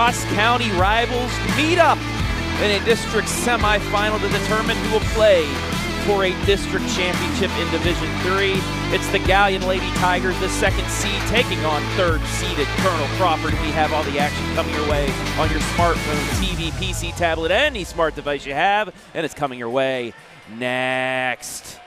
cross-county rivals meet up in a district semifinal to determine who will play for a district championship in Division III. It's the Galion Lady Tigers, the second seed, taking on third-seeded Colonel Crawford. We have all the action coming your way on your smartphone, TV, PC, tablet, any smart device you have, and it's coming your way next.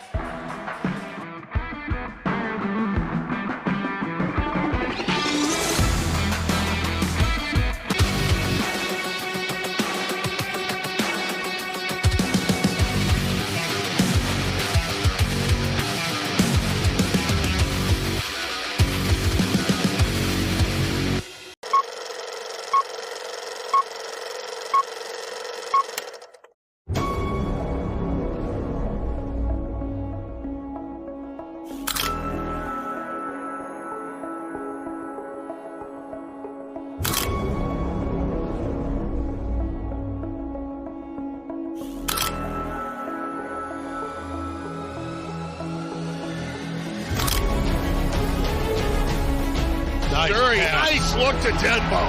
Very nice look to Denbo.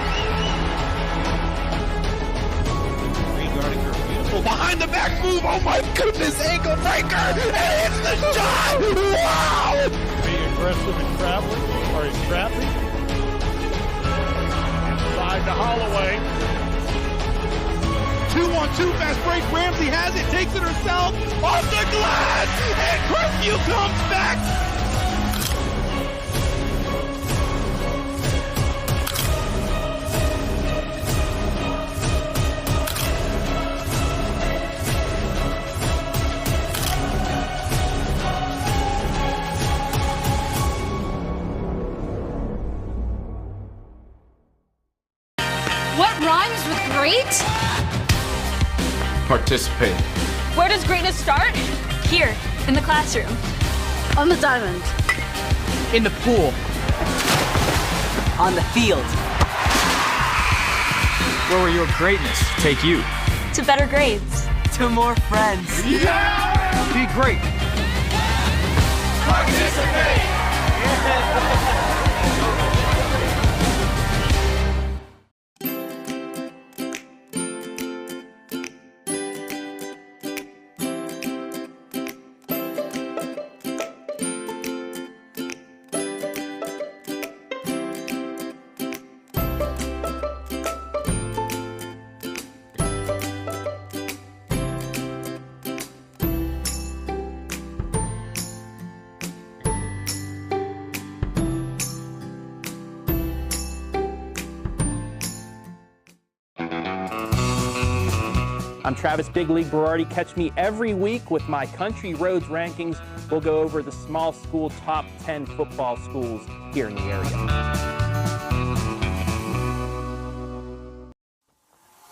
Beautiful behind the back move. Oh my goodness, ankle breaker. And it's the shot. Wow. Being aggressive and traveling, or he's trapping. Inside to Holloway. 2-on-2 fast break. Ramsey has it, takes it herself. Off the glass. And Crestview comes back. What rhymes with great? Participate. Where does greatness start? Here, in the classroom. On the diamond. In the pool. On the field. Where will your greatness take you? To better grades. To more friends. Yeah! Be great. Participate! I'm Travis Big League Berardi. Catch me every week with my Country Roads rankings. We'll go over the small school top 10 football schools here in the area.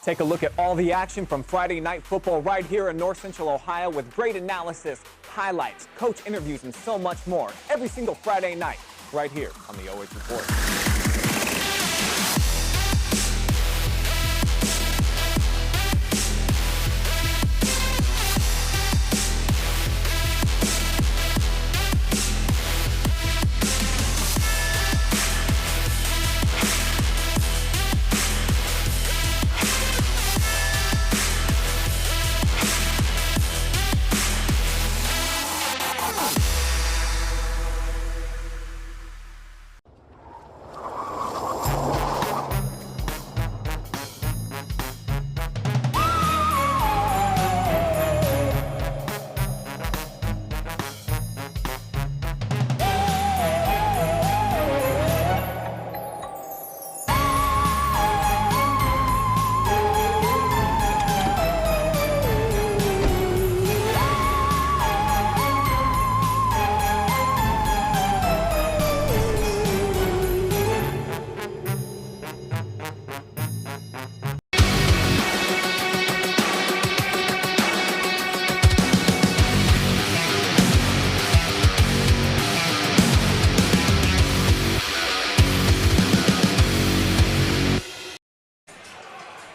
Take a look at all the action from Friday night football right here in North Central Ohio with great analysis, highlights, coach interviews, and so much more every single Friday night right here on the OH Report.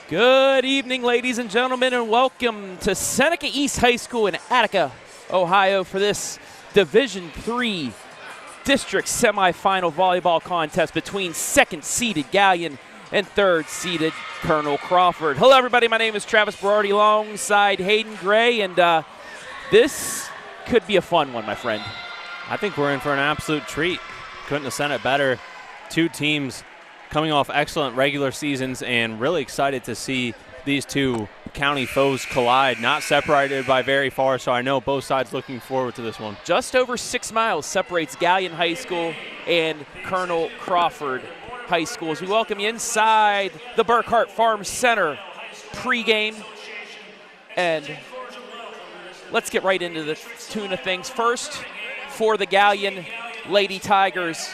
Good evening, ladies and gentlemen, and welcome to Seneca East High School in Attica, Ohio for this Division III District Semifinal volleyball contest between second-seeded Galion and third seeded Colonel Crawford. Hello, everybody. My name is Travis Berardi alongside Hayden Gray, and this could be a fun one, my friend. I think we're in for an absolute treat. Couldn't have said it better. Two teams coming off excellent regular seasons, and really excited to see these two county foes collide, not separated by very far, so I know both sides looking forward to this one. Just over 6 miles separates Galion High School and Colonel Crawford High School. As we welcome you inside the Burkhart Farm Center pregame, and let's get right into the tune of things. First, for the Galion Lady Tigers,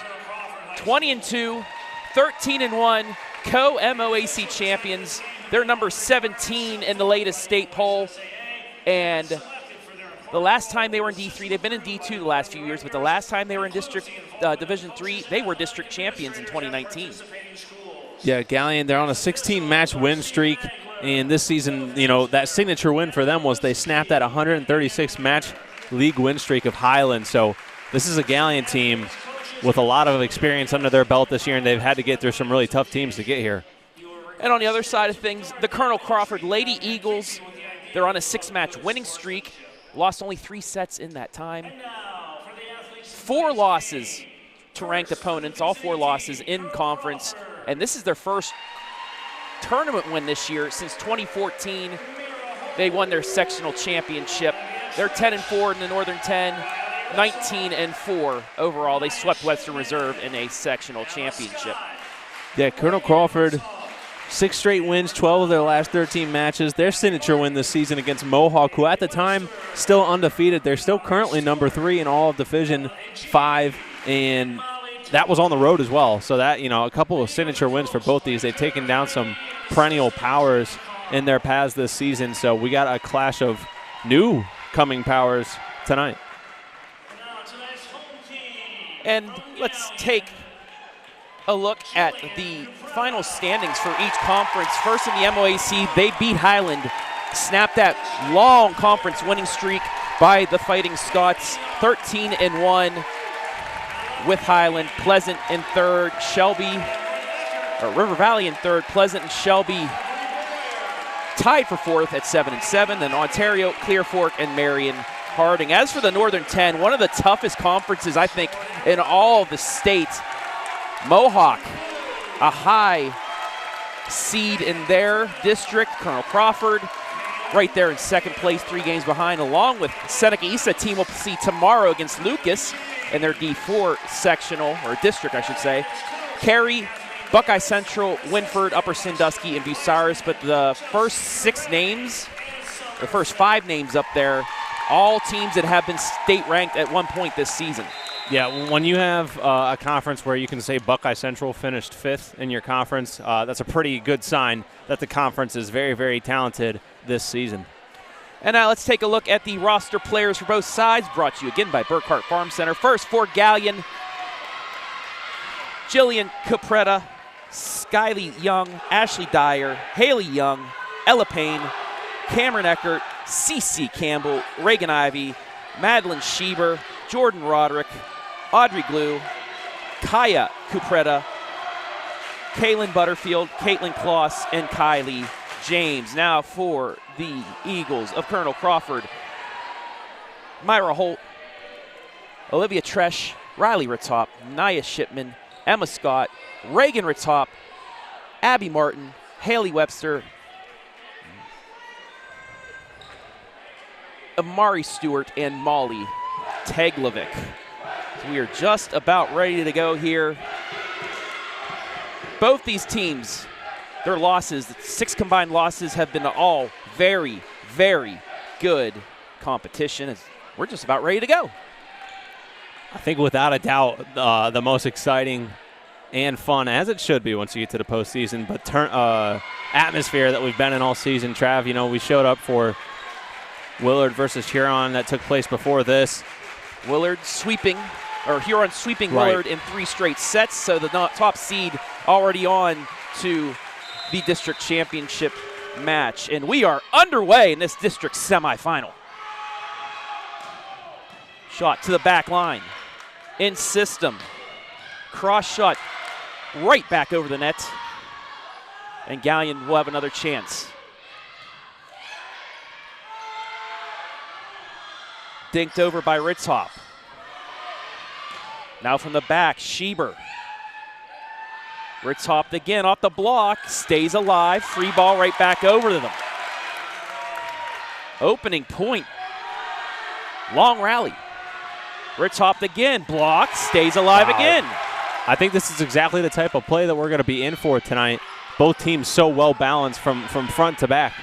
20-2, 13-1, co-MOAC champions. They're number 17 in the latest state poll, and the last time they were in D3, they've been in D2 the last few years, but the last time they were in District Division 3, they were district champions in 2019. Yeah, Galion, they're on a 16-match win streak, and this season, you know, that signature win for them was they snapped that 136-match league win streak of Highland. So this is a Galion team with a lot of experience under their belt this year, and they've had to get through some really tough teams to get here. And on the other side of things, the Colonel Crawford Lady Eagles, they're on a 6-match winning streak, lost only 3 sets in that time. 4 losses to ranked opponents, all 4 losses in conference, and this is their first tournament win this year since 2014. They won their sectional championship. They're 10-4 in the Northern 10, 19-4 overall. They swept Western Reserve in a sectional championship. Yeah, Colonel Crawford, 6 straight wins, 12 of their last 13 matches. Their signature win this season against Mohawk, who at the time still undefeated. They're still currently number 3 in all of Division 5, and that was on the road as well. So that, you know, a couple of signature wins for both these. They've taken down some perennial powers in their paths this season. So we got a clash of new coming powers tonight. And let's take a look at the final standings for each conference. First in the MOAC, they beat Highland, snapped that long conference winning streak by the Fighting Scots, 13-1 with Highland. Pleasant in third, River Valley in third, Pleasant and Shelby tied for fourth at 7-7. Then Ontario, Clear Fork, and Marion Harding. As for the Northern 10, one of the toughest conferences, I think, in all of the state. Mohawk, a high seed in their district. Colonel Crawford right there in second place, 3 games behind, along with Seneca East, a team we'll see tomorrow against Lucas in their D4 sectional, or district, I should say. Cary, Buckeye Central, Winford, Upper Sandusky, and Bucyrus. But the first 5 names up there, all teams that have been state ranked at one point this season. Yeah, when you have a conference where you can say Buckeye Central finished 5th in your conference, that's a pretty good sign that the conference is very, very talented this season. And now let's take a look at the roster players for both sides, brought to you again by Burkhart Farm Center. First for Galion, Jillian Capretta, Skylie Young, Ashley Dyer, Haley Young, Ella Payne, Cameron Eckert, Cece Campbell, Reagan Ivey, Madeline Schieber, Jordan Roderick, Audrey Glue, Kaya Cupretta, Kaylin Butterfield, Caitlin Kloss, and Kylie James. Now for the Eagles of Colonel Crawford, Myra Holt, Olivia Tresh, Riley Ritop, Nia Shipman, Emma Scott, Reagan Ritop, Abby Martin, Haley Webster, Amari Stewart, and Molly Teglovic. So we are just about ready to go here. Both these teams, their losses, 6 combined losses, have been all very, very good competition. We're just about ready to go. I think without a doubt the most exciting and fun, as it should be once you get to the postseason, but atmosphere that we've been in all season. Trav, you know, we showed up for Willard versus Huron that took place before this. Huron sweeping Willard in 3 straight sets, so the top seed already on to the district championship match. And we are underway in this district semifinal. Shot to the back line. In system. Cross shot right back over the net. And Galion will have another chance. Dinked over by Ritzhoff. Now from the back, Schieber. Ritzhoff again off the block, stays alive, free ball right back over to them. Opening point. Long rally. Ritzhoff again, block, stays alive again. I think this is exactly the type of play that we're going to be in for tonight. Both teams so well balanced from front to back.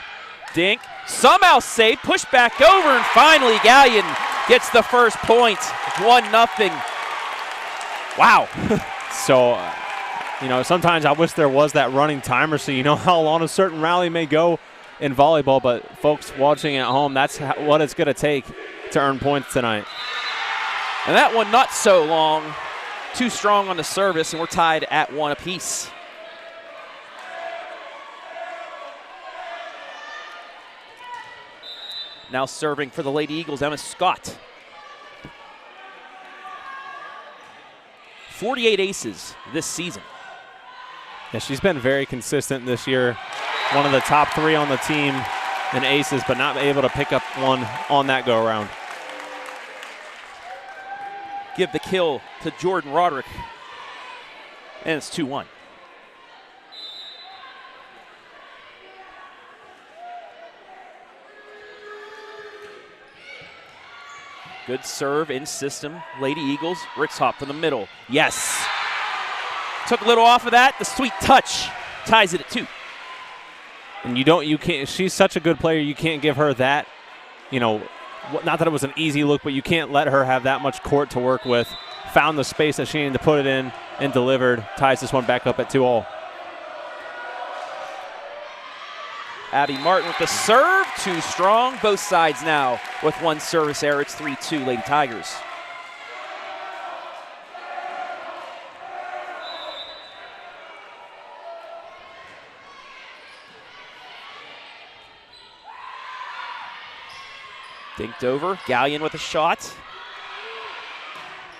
Dink, somehow saved, push back over, and finally Galion gets the first point. 1-0. Wow. So, you know, sometimes I wish there was that running timer so you know how long a certain rally may go in volleyball, but folks watching at home, that's what it's going to take to earn points tonight. And that one not so long. Too strong on the service, and we're tied at 1 apiece. Now serving for the Lady Eagles, Emma Scott. 48 aces this season. Yeah, she's been very consistent this year. One of the top 3 on the team in aces, but not able to pick up one on that go-around. Give the kill to Jordan Roderick. And it's 2-1. Good serve in system. Lady Eagles, Ritzhoff from the middle. Yes. Took a little off of that. The sweet touch ties it at 2. And you can't, she's such a good player, you can't give her that, you know, not that it was an easy look, but you can't let her have that much court to work with. Found the space that she needed to put it in and delivered. Ties this one back up at 2-all. Abby Martin with the serve, too strong. Both sides now with one service error. It's 3-2 Lady Tigers. Dinked over, Galion with a shot.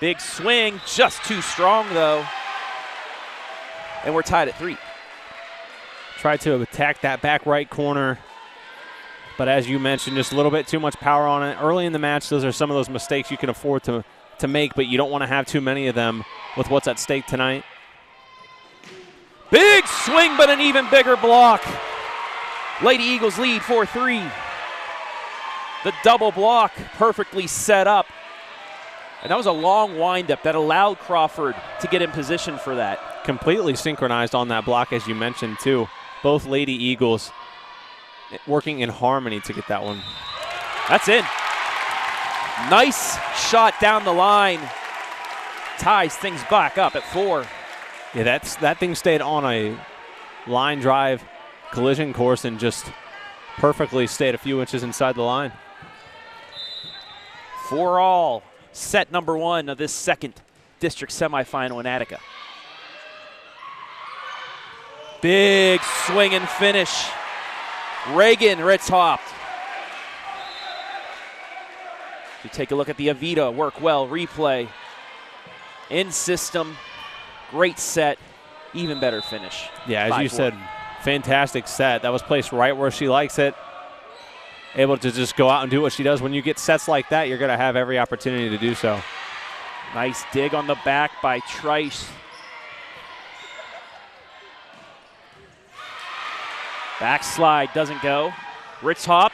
Big swing, just too strong though. And we're tied at 3. Tried to attack that back right corner, but as you mentioned, just a little bit too much power on it. Early in the match, those are some of those mistakes you can afford to make, but you don't want to have too many of them with what's at stake tonight. Big swing, but an even bigger block. Lady Eagles lead 4-3. The double block perfectly set up. And that was a long windup that allowed Crawford to get in position for that. Completely synchronized on that block, as you mentioned, too. Both Lady Eagles working in harmony to get that one. That's in. Nice shot down the line. Ties things back up at 4. Yeah, that thing stayed on a line drive collision course and just perfectly stayed a few inches inside the line. 4-all. Set number 1 of this second district semifinal in Attica. Big swing and finish. Reagan Ritzhoff. You take a look at the Avita Workwell replay. In system, great set, even better finish. Yeah, as you said, fantastic set. That was placed right where she likes it. Able to just go out and do what she does. When you get sets like that, you're going to have every opportunity to do so. Nice dig on the back by Trice. Backslide doesn't go. Ritzhoff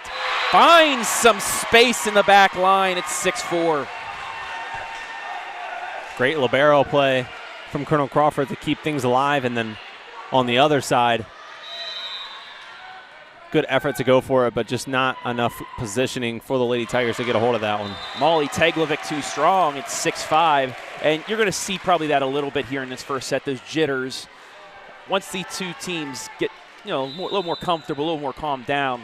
finds some space in the back line. It's 6-4. Great libero play from Colonel Crawford to keep things alive. And then on the other side, good effort to go for it, but just not enough positioning for the Lady Tigers to get a hold of that one. Molly Teglovic too strong. It's 6-5. And you're going to see probably that a little bit here in this first set, those jitters. Once the two teams get, a little more comfortable, a little more calmed down.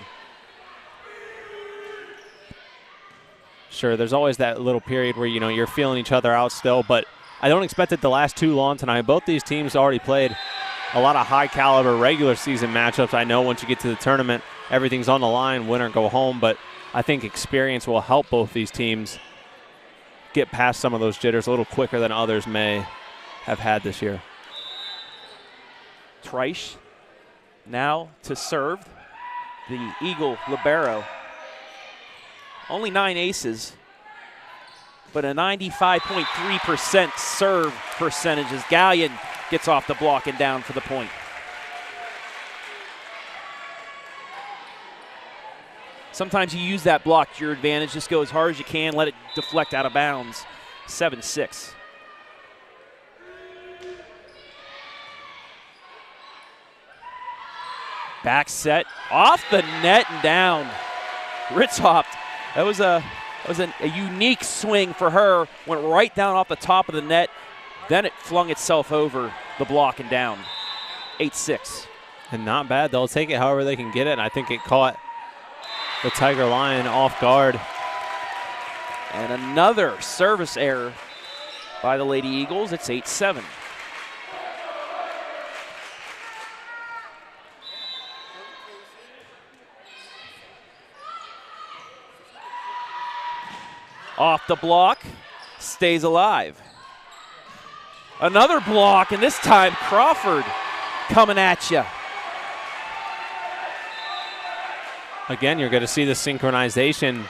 Sure, there's always that little period where, you're feeling each other out still, but I don't expect it to last too long tonight. Both these teams already played a lot of high-caliber regular season matchups. I know once you get to the tournament, everything's on the line, win or go home, but I think experience will help both these teams get past some of those jitters a little quicker than others may have had this year. Trice Now to serve the Eagle libero. Only 9 aces, but a 95.3% serve percentage as Galion gets off the block and down for the point. Sometimes you use that block to your advantage. Just go as hard as you can, let it deflect out of bounds. 7-6. Back set, off the net and down. Ritzhopt, that was a unique swing for her. Went right down off the top of the net. Then it flung itself over the block and down. 8-6. And not bad. They'll take it however they can get it. And I think it caught the Tiger Lion off guard. And another service error by the Lady Eagles. It's 8-7. Off the block, stays alive. Another block, and this time Crawford coming at you. Again, you're going to see the synchronization.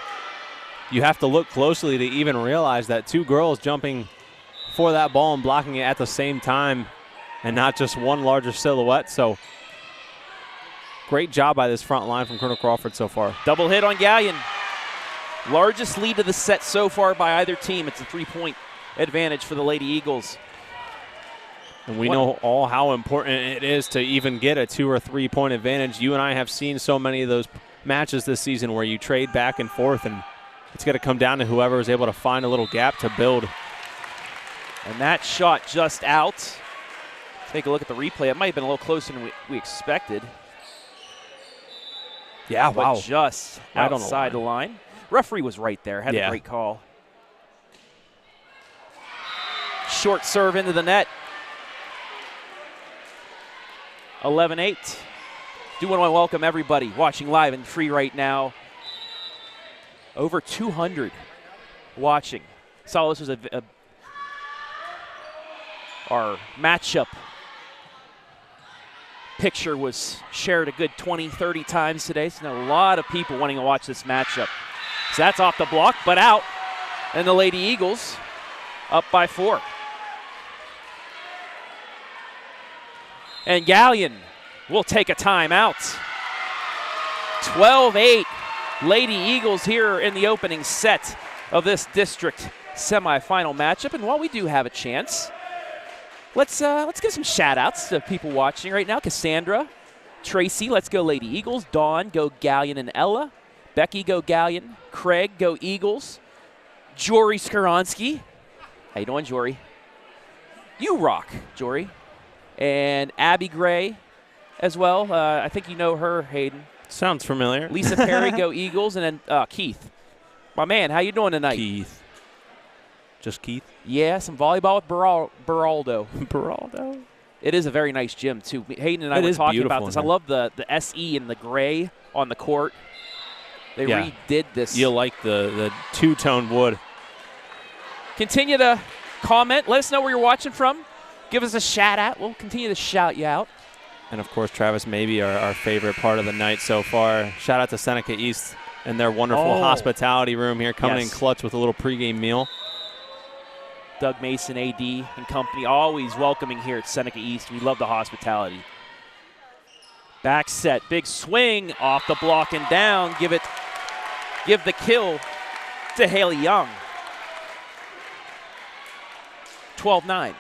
You have to look closely to even realize that 2 girls jumping for that ball and blocking it at the same time and not just one larger silhouette. So great job by this front line from Colonel Crawford so far. Double hit on Galion. Largest lead of the set so far by either team. It's a 3-point advantage for the Lady Eagles. And we know all how important it is to even get a 2 or 3 point advantage. You and I have seen so many of those matches this season where you trade back and forth, and it's going to come down to whoever is able to find a little gap to build. And that shot just out. Take a look at the replay. It might have been a little closer than we expected. Yeah, but wow. Just right outside the line. Referee was right there. Had a great call. Short serve into the net. 11-8. Do want to welcome everybody watching live and free right now. Over 200 watching. Saw this was our matchup picture was shared a good 20, 30 times today. So a lot of people wanting to watch this matchup. So that's off the block, but out. And the Lady Eagles up by 4. And Galion will take a timeout. 12-8. Lady Eagles here in the opening set of this district semifinal matchup. And while we do have a chance, let's give some shout-outs to people watching right now. Cassandra, Tracy, let's go Lady Eagles. Dawn, go Galion and Ella. Becky, go Galion. Craig, go Eagles. Jory Skoronsky. How you doing, Jory? You rock, Jory. And Abby Gray as well. I think you know her, Hayden. Sounds familiar. Lisa Perry, go Eagles. And then Keith. My man, how you doing tonight? Keith. Just Keith? Yeah, some volleyball with Beraldo. Beraldo? It is a very nice gym, too. Hayden and I were talking about this. I love the SE and the gray on the court. They redid this. You like the two-tone wood. Continue to comment. Let us know where you're watching from. Give us a shout-out. We'll continue to shout you out. And, of course, Travis, maybe our favorite part of the night so far. Shout out to Seneca East and their wonderful hospitality room here, coming in clutch with a little pregame meal. Doug Mason, AD, and company, always welcoming here at Seneca East. We love the hospitality. Back set, big swing off the block and down. Give the kill to Haley Young. 12-9.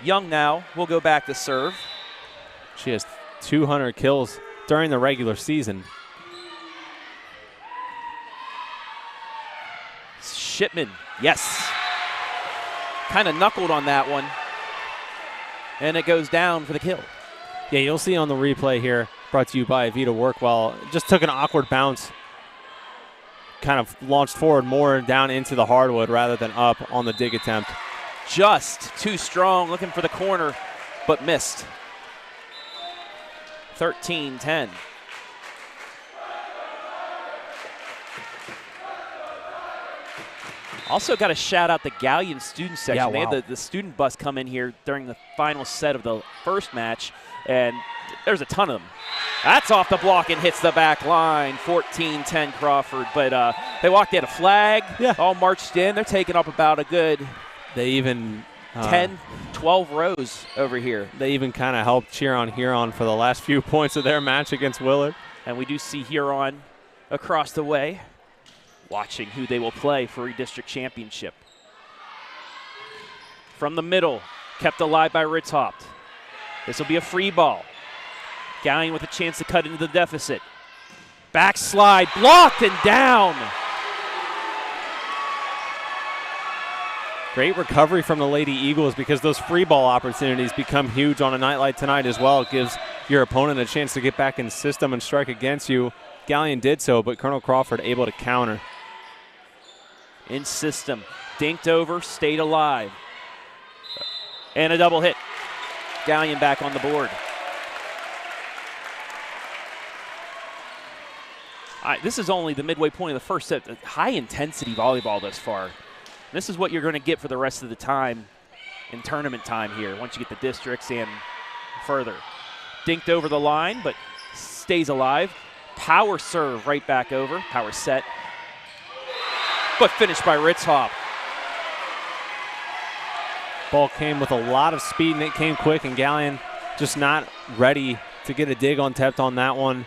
Young now will go back to serve. She has 200 kills during the regular season. Shipman, yes. Kind of knuckled on that one. And it goes down for the kill. Yeah, you'll see on the replay here, brought to you by Avita Workwell, just took an awkward bounce, kind of launched forward more down into the hardwood rather than up on the dig attempt. Just too strong, looking for the corner, but missed. 13-10. Also got to shout out the Galion student section. Yeah, wow. They had the student bus come in here during the final set of the first match, and there's a ton of them. That's off the block and hits the back line. 14-10 Crawford. But they walked in a flag, all marched in. They're taking up about a good They even 10, 12 rows over here. They even kind of helped cheer on Huron for the last few points of their match against Willard. And we do see Huron across the way watching who they will play for a district championship. From the middle, kept alive by Ritzhaupt. This will be a free ball. Galion with a chance to cut into the deficit. Backslide, blocked and down. Great recovery from the Lady Eagles because those free ball opportunities become huge on a night like tonight as well. It gives your opponent a chance to get back in system and strike against you. Galion did so, but Colonel Crawford able to counter. In system, dinked over, stayed alive. And a double hit. Galion back on the board. This is only the midway point of the first set. High-intensity volleyball thus far. This is what you're going to get for the rest of the time in tournament time here, once you get the districts and further. Dinked over the line, but stays alive. Power serve right back over. Power set. But finished by Ritzhaupt. Ball came with a lot of speed, and it came quick, and Galion just not ready to get a dig on Tept on that one.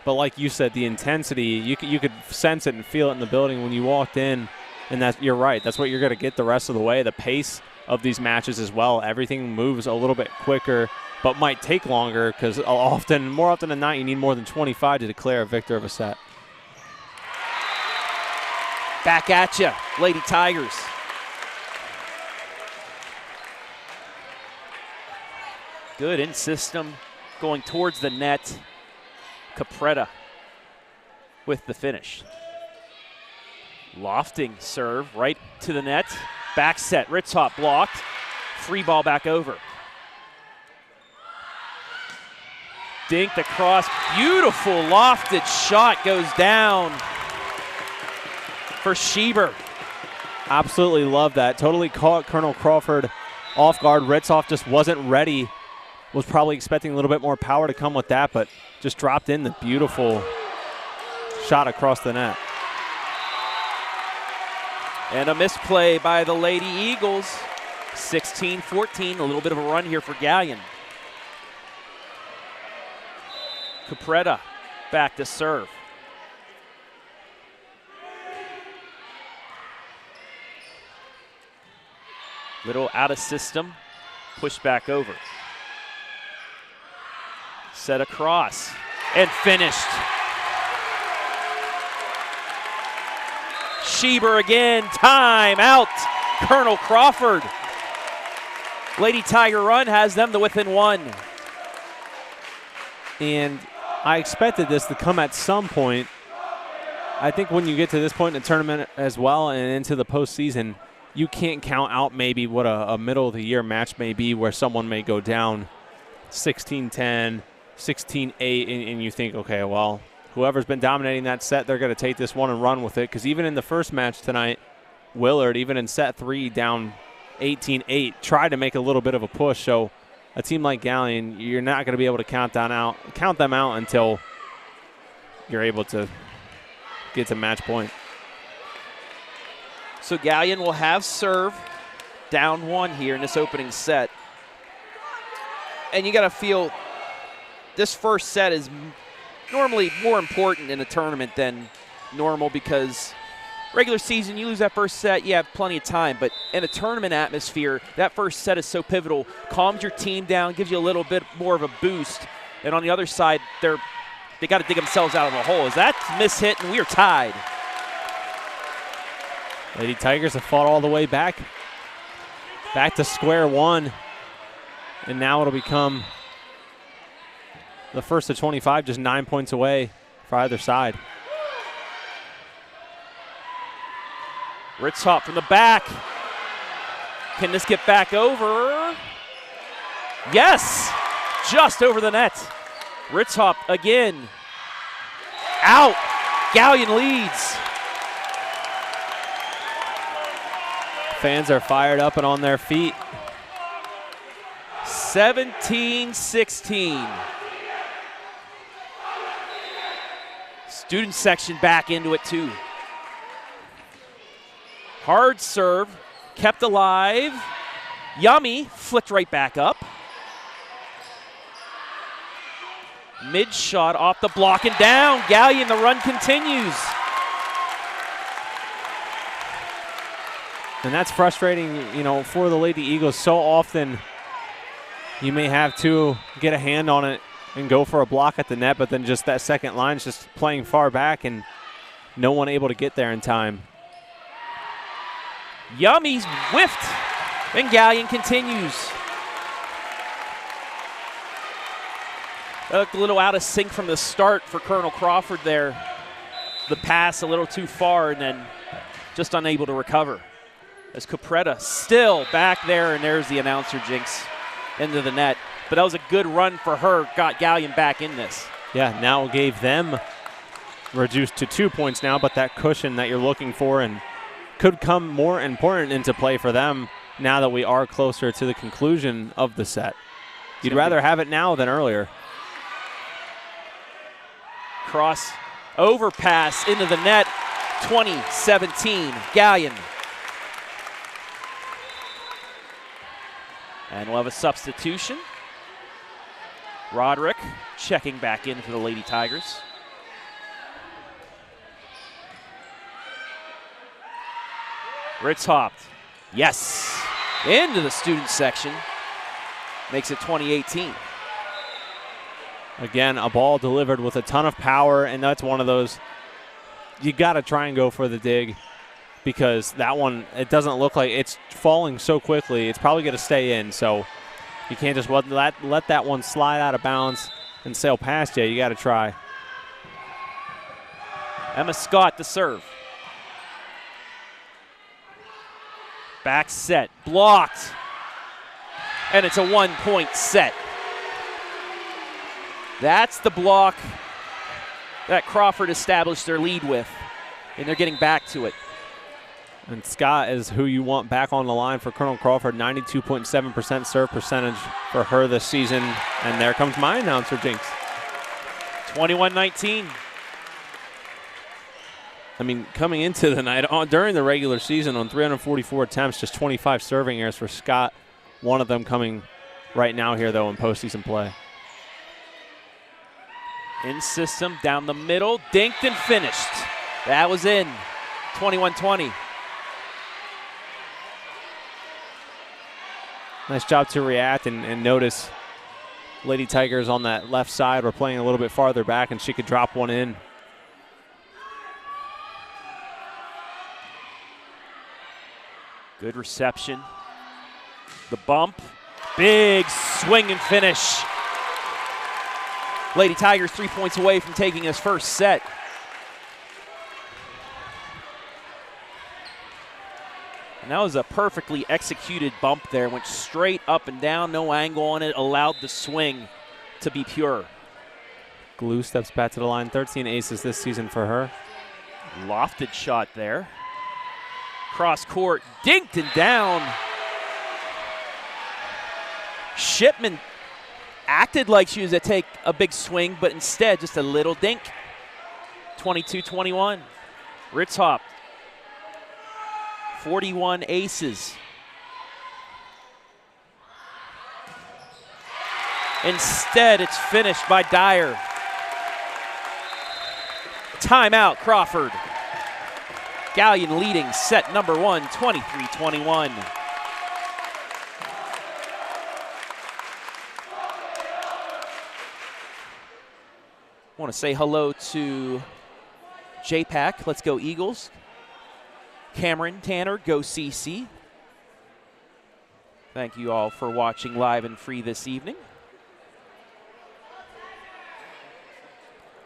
But like you said, the intensity, you could sense it and feel it in the building when you walked in, and you're right. That's what you're going to get the rest of the way. The pace of these matches as well. Everything moves a little bit quicker, but might take longer because more often than not, you need more than 25 to declare a victor of a set. Back at you, Lady Tigers. Good in system, going towards the net. Capretta with the finish. Lofting serve right to the net. Back set, Ritzhaupt blocked. Free ball back over. Dinked across, beautiful lofted shot goes down for Schieber. Absolutely love that. Totally caught Colonel Crawford off guard. Ritzhaupt just wasn't ready. Was probably expecting a little bit more power to come with that, but just dropped in the beautiful shot across the net. And a misplay by the Lady Eagles. 16-14, a little bit of a run here for Galion. Capretta back to serve. Little out of system, pushed back over. Set across and finished. Schieber again, time out. Colonel Crawford. Lady Tiger run has them to within one. And I expected this to come at some point. I think when you get to this point in the tournament as well and into the postseason, you can't count out maybe what a middle of the year match may be where someone may go down 16-10, 16-8, and you think, okay, well, whoever's been dominating that set, they're going to take this one and run with it. Because even in the first match tonight, Willard, even in set 3, down 18-8, tried to make a little bit of a push. So a team like Galion, you're not going to be able to count them out until you're able to get to match point. So Galion will have serve down one here in this opening set. And you got to feel this first set is normally more important in a tournament than normal because regular season, you lose that first set, you have plenty of time. But in a tournament atmosphere, that first set is so pivotal, calms your team down, gives you a little bit more of a boost. And on the other side, they got to dig themselves out of a hole. Is that mishit, and we are tied. Lady Tigers have fought all the way back to square one. And now it'll become the first to 25, just 9 points away for either side. Ritzhaupt from the back. Can this get back over? Yes! Just over the net. Ritzhaupt again. Out. Galion leads. Fans are fired up and on their feet. 17-16. Student section back into it too. Hard serve, kept alive. Yummy, flicked right back up. Mid shot off the block and down. Galion, the run continues. And that's frustrating, you know, for the Lady Eagles. So often you may have to get a hand on it and go for a block at the net, but then just that second line's just playing far back and no one able to get there in time. Yummy's whiffed, and Galion continues. That looked a little out of sync from the start for Colonel Crawford there. The pass a little too far and then just unable to recover. As Capretta still back there, and there's the announcer jinx into the net. But that was a good run for her, got Galion back in this. Yeah, now gave them reduced to 2 points now, but that cushion that you're looking for and could come more important into play for them now that we are closer to the conclusion of the set. You'd rather have it now than earlier. Cross overpass into the net, 20-17, Galion. And we'll have a substitution. Roderick checking back in for the Lady Tigers. Ritz hopped. Yes. Into the student section. Makes it 20-18. Again, a ball delivered with a ton of power, and that's one of those, you got to try and go for the dig because that one, it doesn't look like it's falling so quickly. It's probably going to stay in, so you can't just let that one slide out of bounds and sail past you. You got to try. Emma Scott to serve. Back set, blocked. And it's a 1-point set. That's the block that Crawford established their lead with, and they're getting back to it. And Scott is who you want back on the line for Colonel Crawford. 92.7% serve percentage for her this season. And there comes my announcer jinx. 21-19. I mean, coming into the night, during the regular season on 344 attempts, just 25 serving errors for Scott. One of them coming right now here, though, in postseason play. In system, down the middle, dinked and finished. That was in, 21-20. Nice job to react and notice Lady Tigers on that left side were playing a little bit farther back, and she could drop one in. Good reception. The bump, big swing and finish. Lady Tigers 3 points away from taking this first set. And that was a perfectly executed bump there. Went straight up and down, no angle on it, allowed the swing to be pure. Glue steps back to the line, 13 aces this season for her. Lofted shot there. Cross court, dinked and down. Shipman acted like she was to take a big swing, but instead just a little dink. 22-21. Ritz hopped. 41 aces. Instead, it's finished by Dyer. Timeout, Crawford. Galion leading set number one, 23-21. I want to say hello to JPAC. Let's go Eagles. Cameron, Tanner, go CC. Thank you all for watching live and free this evening.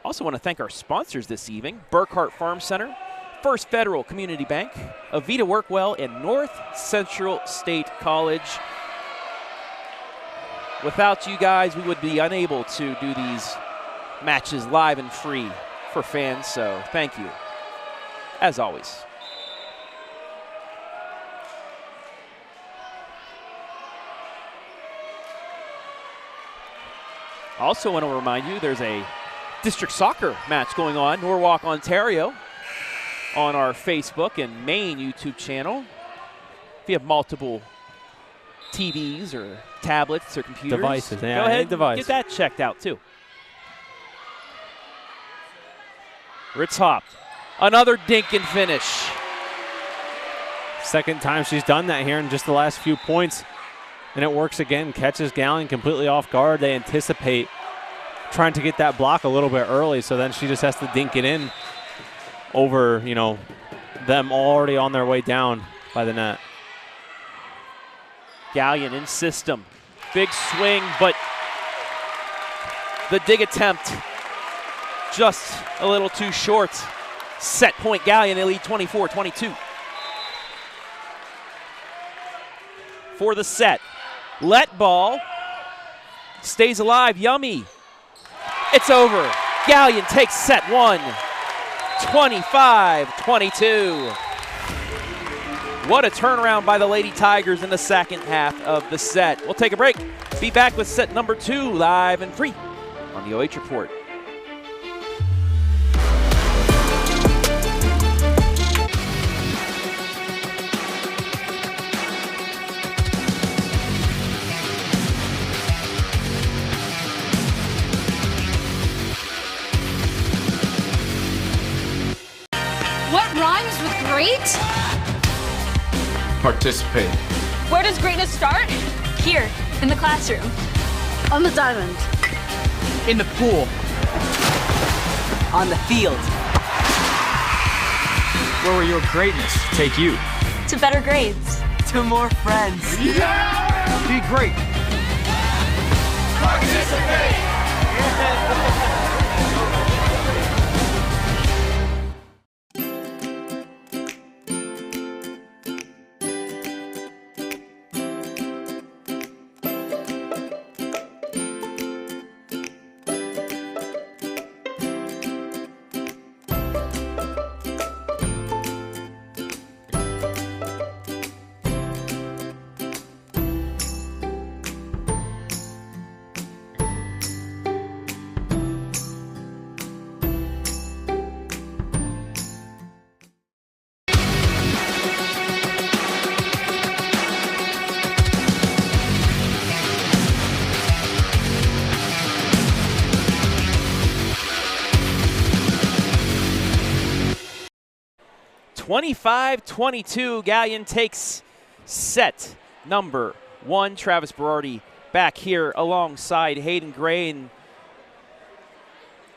Also want to thank our sponsors this evening, Burkhart Farm Center, First Federal Community Bank, Avita Workwell, and North Central State College. Without you guys, we would be unable to do these matches live and free for fans, so thank you, as always. Also want to remind you there's a district soccer match going on, Norwalk, Ontario, on our Facebook and main YouTube channel. If you have multiple TVs or tablets or computers, Devices, yeah, go ahead and device. get that checked out too. Ritz Hop, another dink and finish. Second time she's done that here in just the last few points. And it works again, catches Galion completely off guard. They anticipate trying to get that block a little bit early, so then she just has to dink it in over, them already on their way down by the net. Galion in system. Big swing, but the dig attempt just a little too short. Set point Galion, they lead 24-22. For the set. Let ball. Stays alive. Yummy. It's over. Galion takes set one. 25-22. What a turnaround by the Lady Tigers in the second half of the set. We'll take a break. Be back with set number 2 live and free on the OH Report. What rhymes with great? Participate. Where does greatness start? Here, in the classroom. On the diamond. In the pool. On the field. Where will your greatness take you? To better grades. To more friends. Be great. Participate. 25-22, Galion takes set number 1. Travis Berardi back here alongside Hayden Gray, and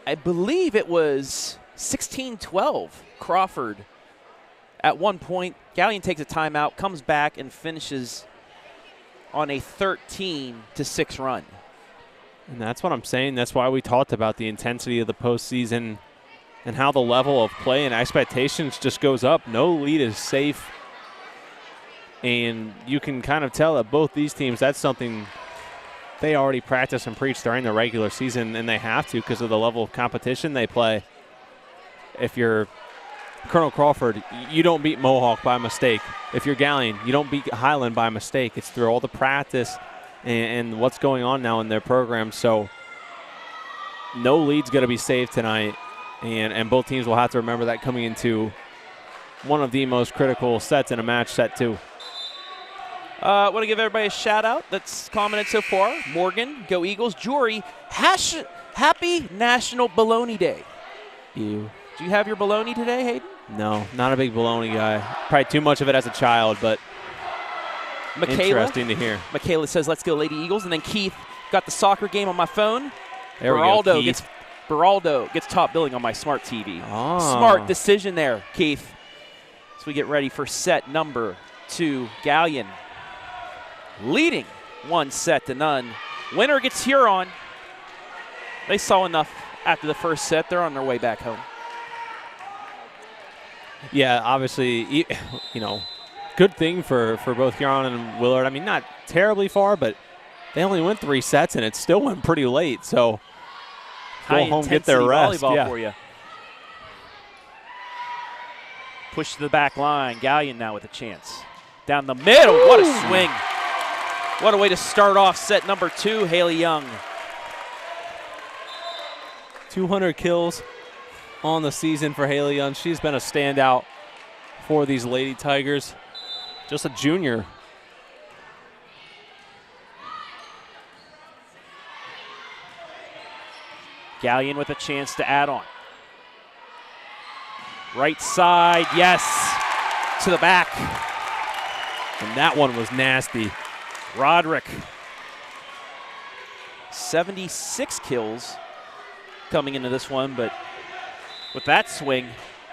I believe it was 16-12 Crawford at one point. Galion takes a timeout, comes back, and finishes on a 13-6 run. And that's what I'm saying. That's why we talked about the intensity of the postseason and how the level of play and expectations just goes up. No lead is safe. And you can kind of tell that both these teams, that's something they already practice and preach during the regular season, and they have to because of the level of competition they play. If you're Colonel Crawford, you don't beat Mohawk by mistake. If you're Galion, you don't beat Highland by mistake. It's through all the practice and what's going on now in their program. So no lead's going to be saved tonight. And both teams will have to remember that coming into one of the most critical sets in a match, set 2. I want to give everybody a shout out that's commented so far. Morgan, Go Eagles. Jory, happy National Bologna Day. You. Do you have your bologna today, Hayden? No, not a big bologna guy. Probably too much of it as a child, but interesting to hear. Michaela says, let's go Lady Eagles. And then Keith, got the soccer game on my phone. There we go, Keith. Beraldo gets top billing on my smart TV. Oh. Smart decision there, Keith. So we get ready for set number 2. Galion leading 1-0. Winner gets Huron. They saw enough after the first set. They're on their way back home. Yeah, obviously, good thing for both Huron and Willard. I mean, not terribly far, but they only went 3 sets, and it still went pretty late. So go home, get their rest. Volleyball for you. Push to the back line. Galion now with a chance. Down the middle. What a swing. What a way to start off set number 2, Haley Young. 200 kills on the season for Haley Young. She's been a standout for these Lady Tigers. Just a junior. Galion with a chance to add on. Right side, yes, to the back. And that one was nasty. Roderick, 76 kills coming into this one, but with that swing,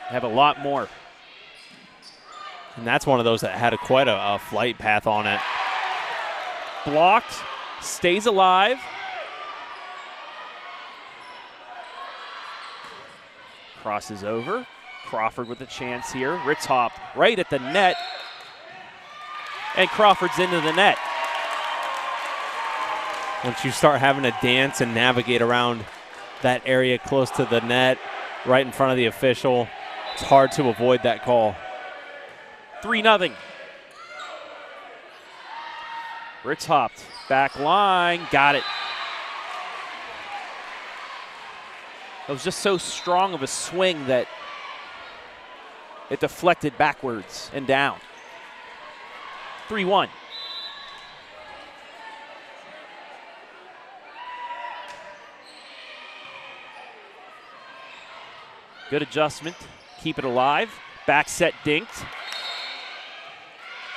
have a lot more. And that's one of those that had quite a flight path on it. Blocked, stays alive. Crosses over. Crawford with a chance here. Ritzhop right at the net. And Crawford's into the net. Once you start having to dance and navigate around that area close to the net, right in front of the official, it's hard to avoid that call. 3-0. Ritzhop, back line, got it. It was just so strong of a swing that it deflected backwards and down. 3-1. Good adjustment. Keep it alive. Back set dinked.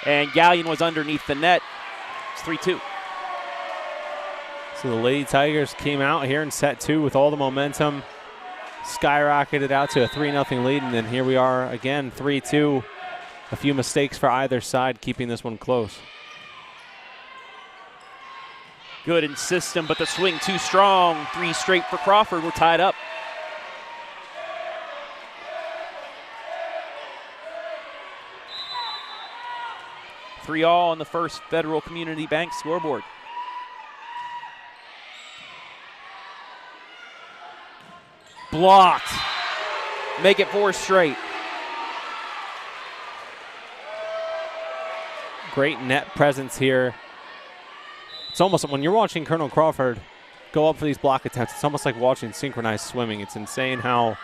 And Galion was underneath the net. It's 3-2. So the Lady Tigers came out here in set 2 with all the momentum, skyrocketed out to a 3-0 lead, and then here we are again, 3-2. A few mistakes for either side, keeping this one close. Good in system, but the swing too strong. 3 straight for Crawford. We're tied up. Three all on the first Federal Community Bank scoreboard. Blocked. Make it 4 straight. Great net presence here. It's almost, when you're watching Colonel Crawford go up for these block attempts, it's almost like watching synchronized swimming. It's insane how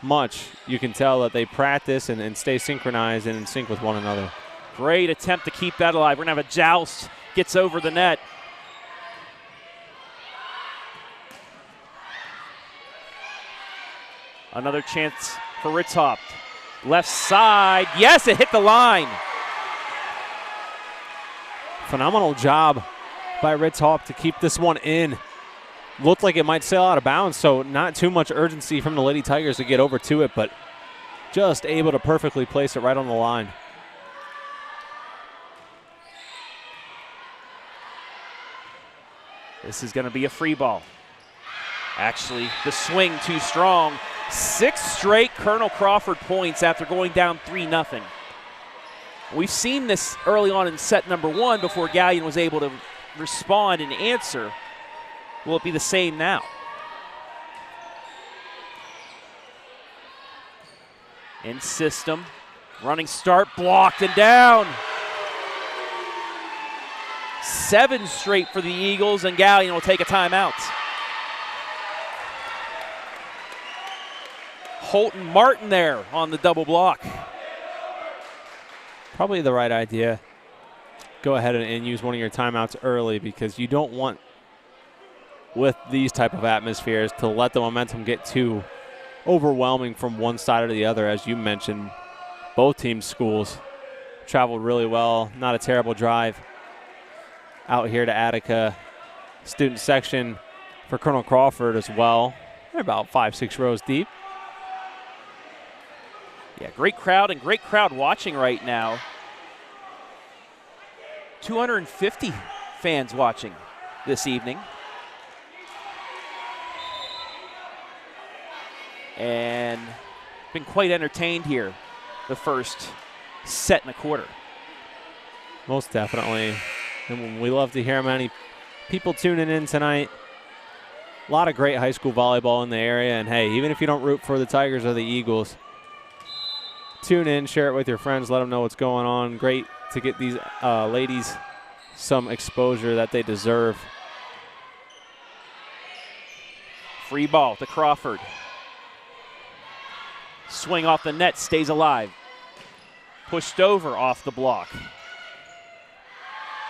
much you can tell that they practice and stay synchronized and in sync with one another. Great attempt to keep that alive. We're going to have a joust. Gets over the net. Another chance for Ritzhop. Left side. Yes, it hit the line. Phenomenal job by Ritzhop to keep this one in. Looked like it might sail out of bounds, so not too much urgency from the Lady Tigers to get over to it, but just able to perfectly place it right on the line. This is going to be a free ball. Actually, the swing too strong. 6 straight Colonel Crawford points after going down 3-0. We've seen this early on in set number 1 before Galion was able to respond and answer. Will it be the same now? In system, running start, blocked and down. 7 straight for the Eagles, and Galion will take a timeout. Holton Martin there on the double block. Probably the right idea. Go ahead and use one of your timeouts early, because you don't want, with these type of atmospheres, to let the momentum get too overwhelming from one side or the other. As you mentioned, both teams' schools traveled really well. Not a terrible drive out here to Attica. Student section for Colonel Crawford as well. They're about 5-6 rows deep. Yeah, great crowd and great crowd watching right now. 250 fans watching this evening. And been quite entertained here the first set and a quarter. Most definitely. And we love to hear how many people tuning in tonight. A lot of great high school volleyball in the area. And hey, even if you don't root for the Tigers or the Eagles, tune in, share it with your friends, let them know what's going on. Great to get these ladies some exposure that they deserve. Free ball to Crawford. Swing off the net, stays alive. Pushed over off the block.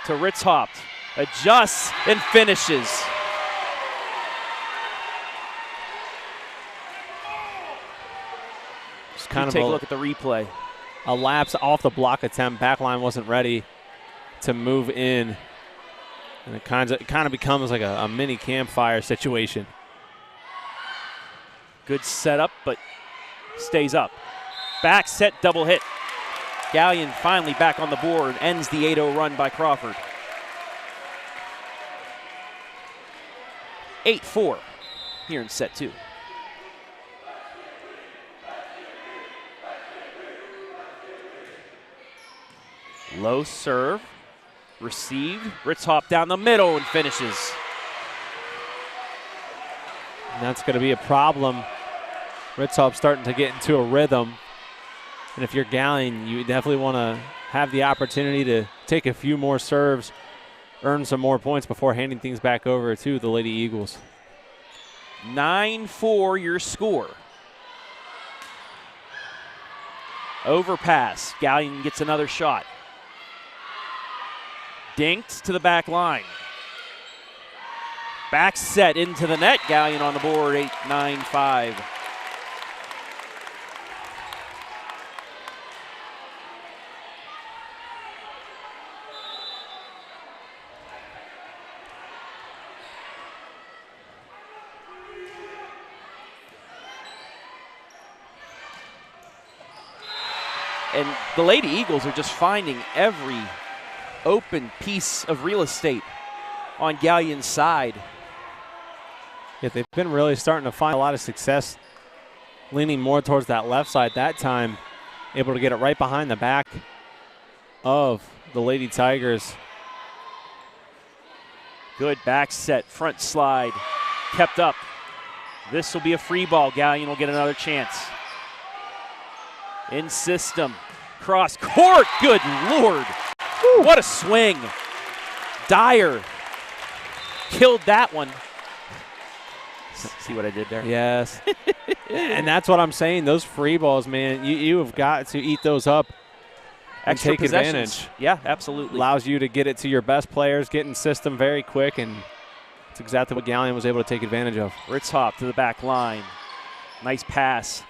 To Ritzhaupt. Adjusts and finishes. Just kind of take a look at the replay. A lapse off the block attempt. Backline wasn't ready to move in. And it kind of becomes like a mini campfire situation. Good setup, but stays up. Back set, double hit. Galion finally back on the board, ends the 8-0 run by Crawford. 8-4 here in set 2. Low serve, received. Ritzhaupt down the middle and finishes. And that's going to be a problem. Ritzhaupt starting to get into a rhythm. And if you're Galion, you definitely want to have the opportunity to take a few more serves, earn some more points before handing things back over to the Lady Eagles. 9-4 your score. Overpass. Galion gets another shot. Dinked to the back line. Back set into the net. Galion on the board, 8-9-5. And the Lady Eagles are just finding every open piece of real estate on Galion's side. Yeah, they've been really starting to find a lot of success leaning more towards that left side that time, able to get it right behind the back of the Lady Tigers. Good back set, front slide, kept up. This will be a free ball. Galion will get another chance. In system, cross court, good Lord. What a swing. Dyer killed that one. See what I did there? Yes. And that's what I'm saying. Those free balls, man, you have got to eat those up and Extra take possessions. advantage. Yeah, absolutely. Allows you to get it to your best players, get in system very quick, and it's exactly what Galion was able to take advantage of. Ritzhaupt to the back line. Nice pass.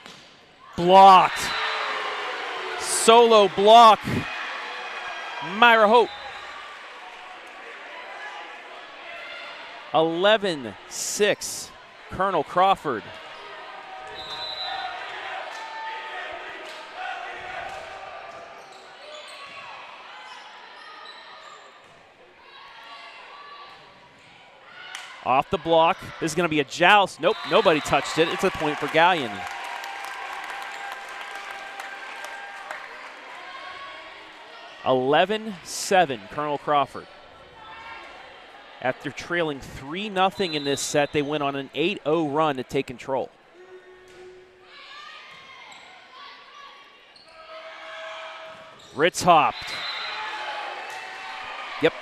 Blocked. Solo block. Myra Hope. 11-6. Colonel Crawford. Off the block. This is going to be a joust. Nope, nobody touched it. It's a point for Galion. (11-7) Colonel Crawford. After trailing 3-0 in this set, they went on an 8-0 run to take control. Ritzhaupt. Yep.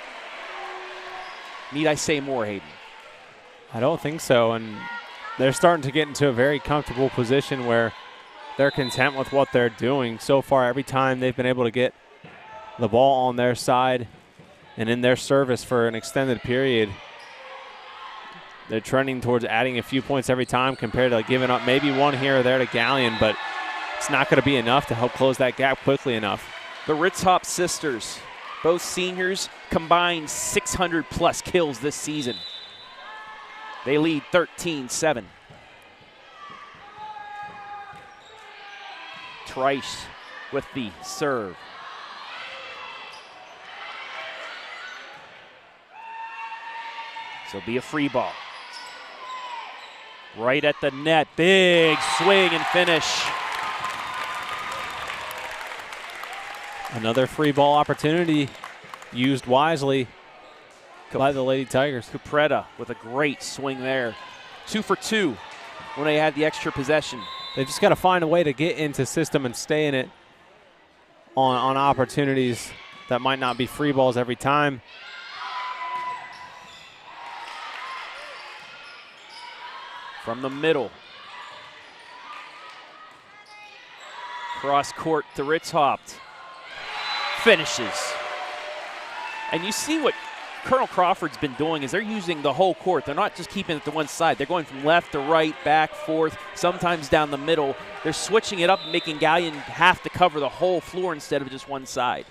Need I say more, Hayden? I don't think so, and they're starting to get into a very comfortable position where they're content with what they're doing. So far, every time they've been able to get the ball on their side and in their service for an extended period, they're trending towards adding a few points every time compared to giving up maybe one here or there to Galion, but it's not going to be enough to help close that gap quickly enough. The Ritzhaupt sisters, both seniors, combined 600-plus kills this season. They lead 13-7. Trice with the serve. So it'll be a free ball. Right at the net. Big swing and finish. Another free ball opportunity used wisely by the Lady Tigers. Capretta with a great swing there. 2 for 2 when they had the extra possession. They've just got to find a way to get into system and stay in it on opportunities that might not be free balls every time. from the middle. Cross court to Ritzhaupt. Finishes. And you see what Colonel Crawford's been doing is they're using the whole court. They're not just keeping it to one side. They're going from left to right, back, forth, sometimes down the middle. They're switching it up and making Galion have to cover the whole floor instead of just one side.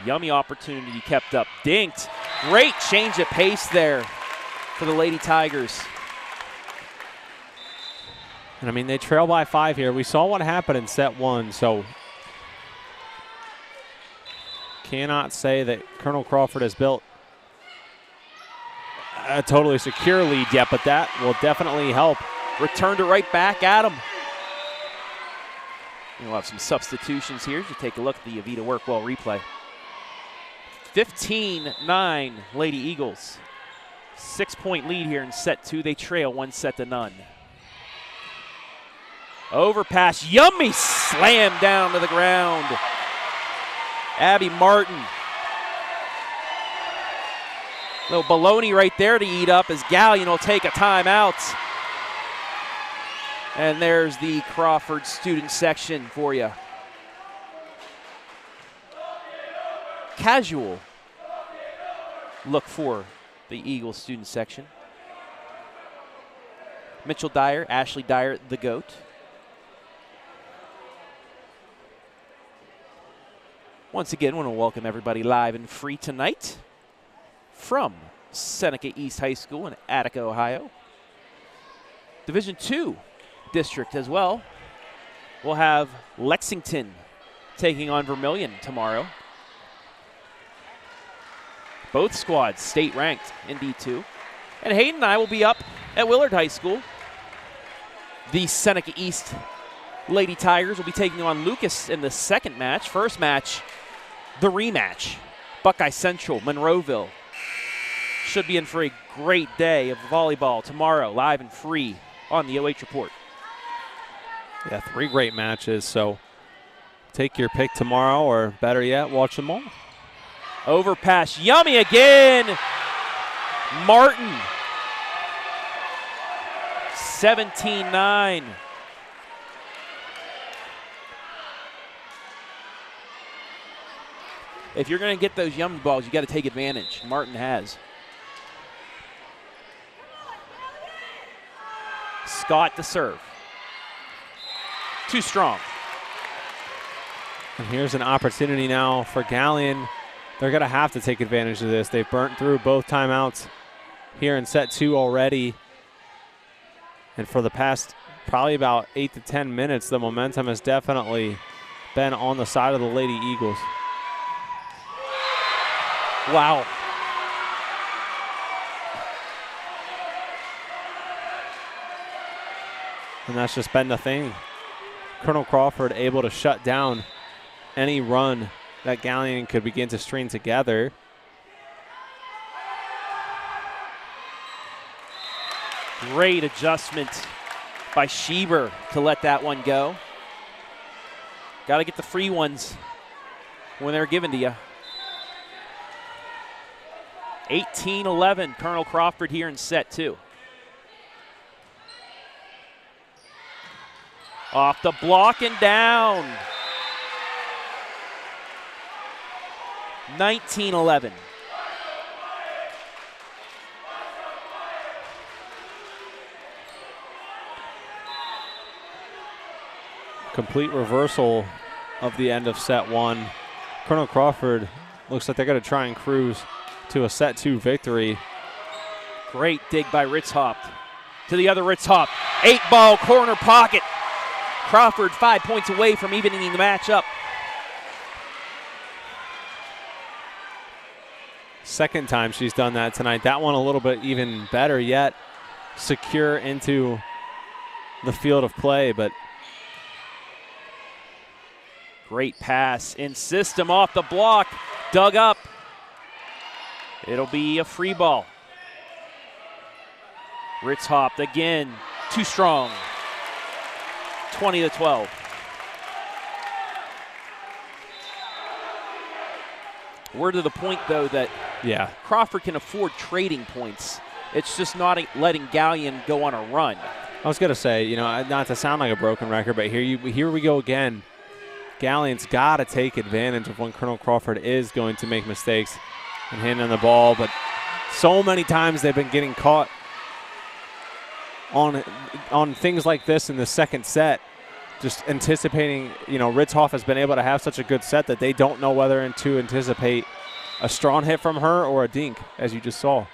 Yummy opportunity kept up. Dinked. Great change of pace there for the Lady Tigers. And I mean, they trail by 5 here. We saw what happened in set 1, so cannot say that Colonel Crawford has built a totally secure lead yet, but that will definitely help. Returned it right back at him. We'll have some substitutions here as you take a look at the Avita Workwell replay. 15-9 Lady Eagles. 6-point lead here in set 2. They trail 1-0. Overpass, yummy slam down to the ground. Abby Martin. Little baloney right there to eat up as Galion will take a timeout. And there's the Crawford student section for you. Casual look for the Eagles student section. Mitchell Dyer, Ashley Dyer, the GOAT. Once again, I want to welcome everybody live and free tonight from Seneca East High School in Attica, Ohio. Division II district as well. We'll have Lexington taking on Vermilion tomorrow. Both squads state ranked in D2. And Hayden and I will be up at Willard High School. The Seneca East Lady Tigers will be taking on Lucas in the second match. First match, the rematch. Buckeye Central, Monroeville. Should be in for a great day of volleyball tomorrow, live and free on the OH Report. Yeah, 3 great matches, so take your pick tomorrow, or better yet, watch them all. Overpass, yummy again. Martin. 17-9. If you're going to get those yummy balls, you got to take advantage. Martin has. Scott to serve. Too strong. And here's an opportunity now for Galion. They're going to have to take advantage of this. They've burnt through both timeouts here in set 2 already. And for the past probably about 8 to 10 minutes, the momentum has definitely been on the side of the Lady Eagles. Wow. And that's just been the thing. Colonel Crawford able to shut down any run that Galion could begin to string together. Great adjustment by Schieber to let that one go. Got to get the free ones when they're given to you. 18-11, Colonel Crawford here in set 2. Off the block and down. 19-11. Complete reversal of the end of set 1. Colonel Crawford looks like they're going to try and cruise to a set 2 victory. Great dig by Ritzhaupt. To the other Ritzhaupt. 8-ball corner pocket. Crawford 5 points away from evening the match up. Second time she's done that tonight. That one a little bit even better yet. Secure into the field of play, but great pass in system off the block. Dug up. It'll be a free ball. Ritzhaupt again, too strong. 20-12. We're to the point, though, that Crawford can afford trading points. It's just not letting Galion go on a run. I was going to say, you know, not to sound like a broken record, but here we go again. Galion's got to take advantage of when Colonel Crawford is going to make mistakes and handing the ball, but so many times they've been getting caught on things like this in the second set, just anticipating, you know, Ritzhoff has been able to have such a good set that they don't know whether to anticipate a strong hit from her or a dink, as you just saw.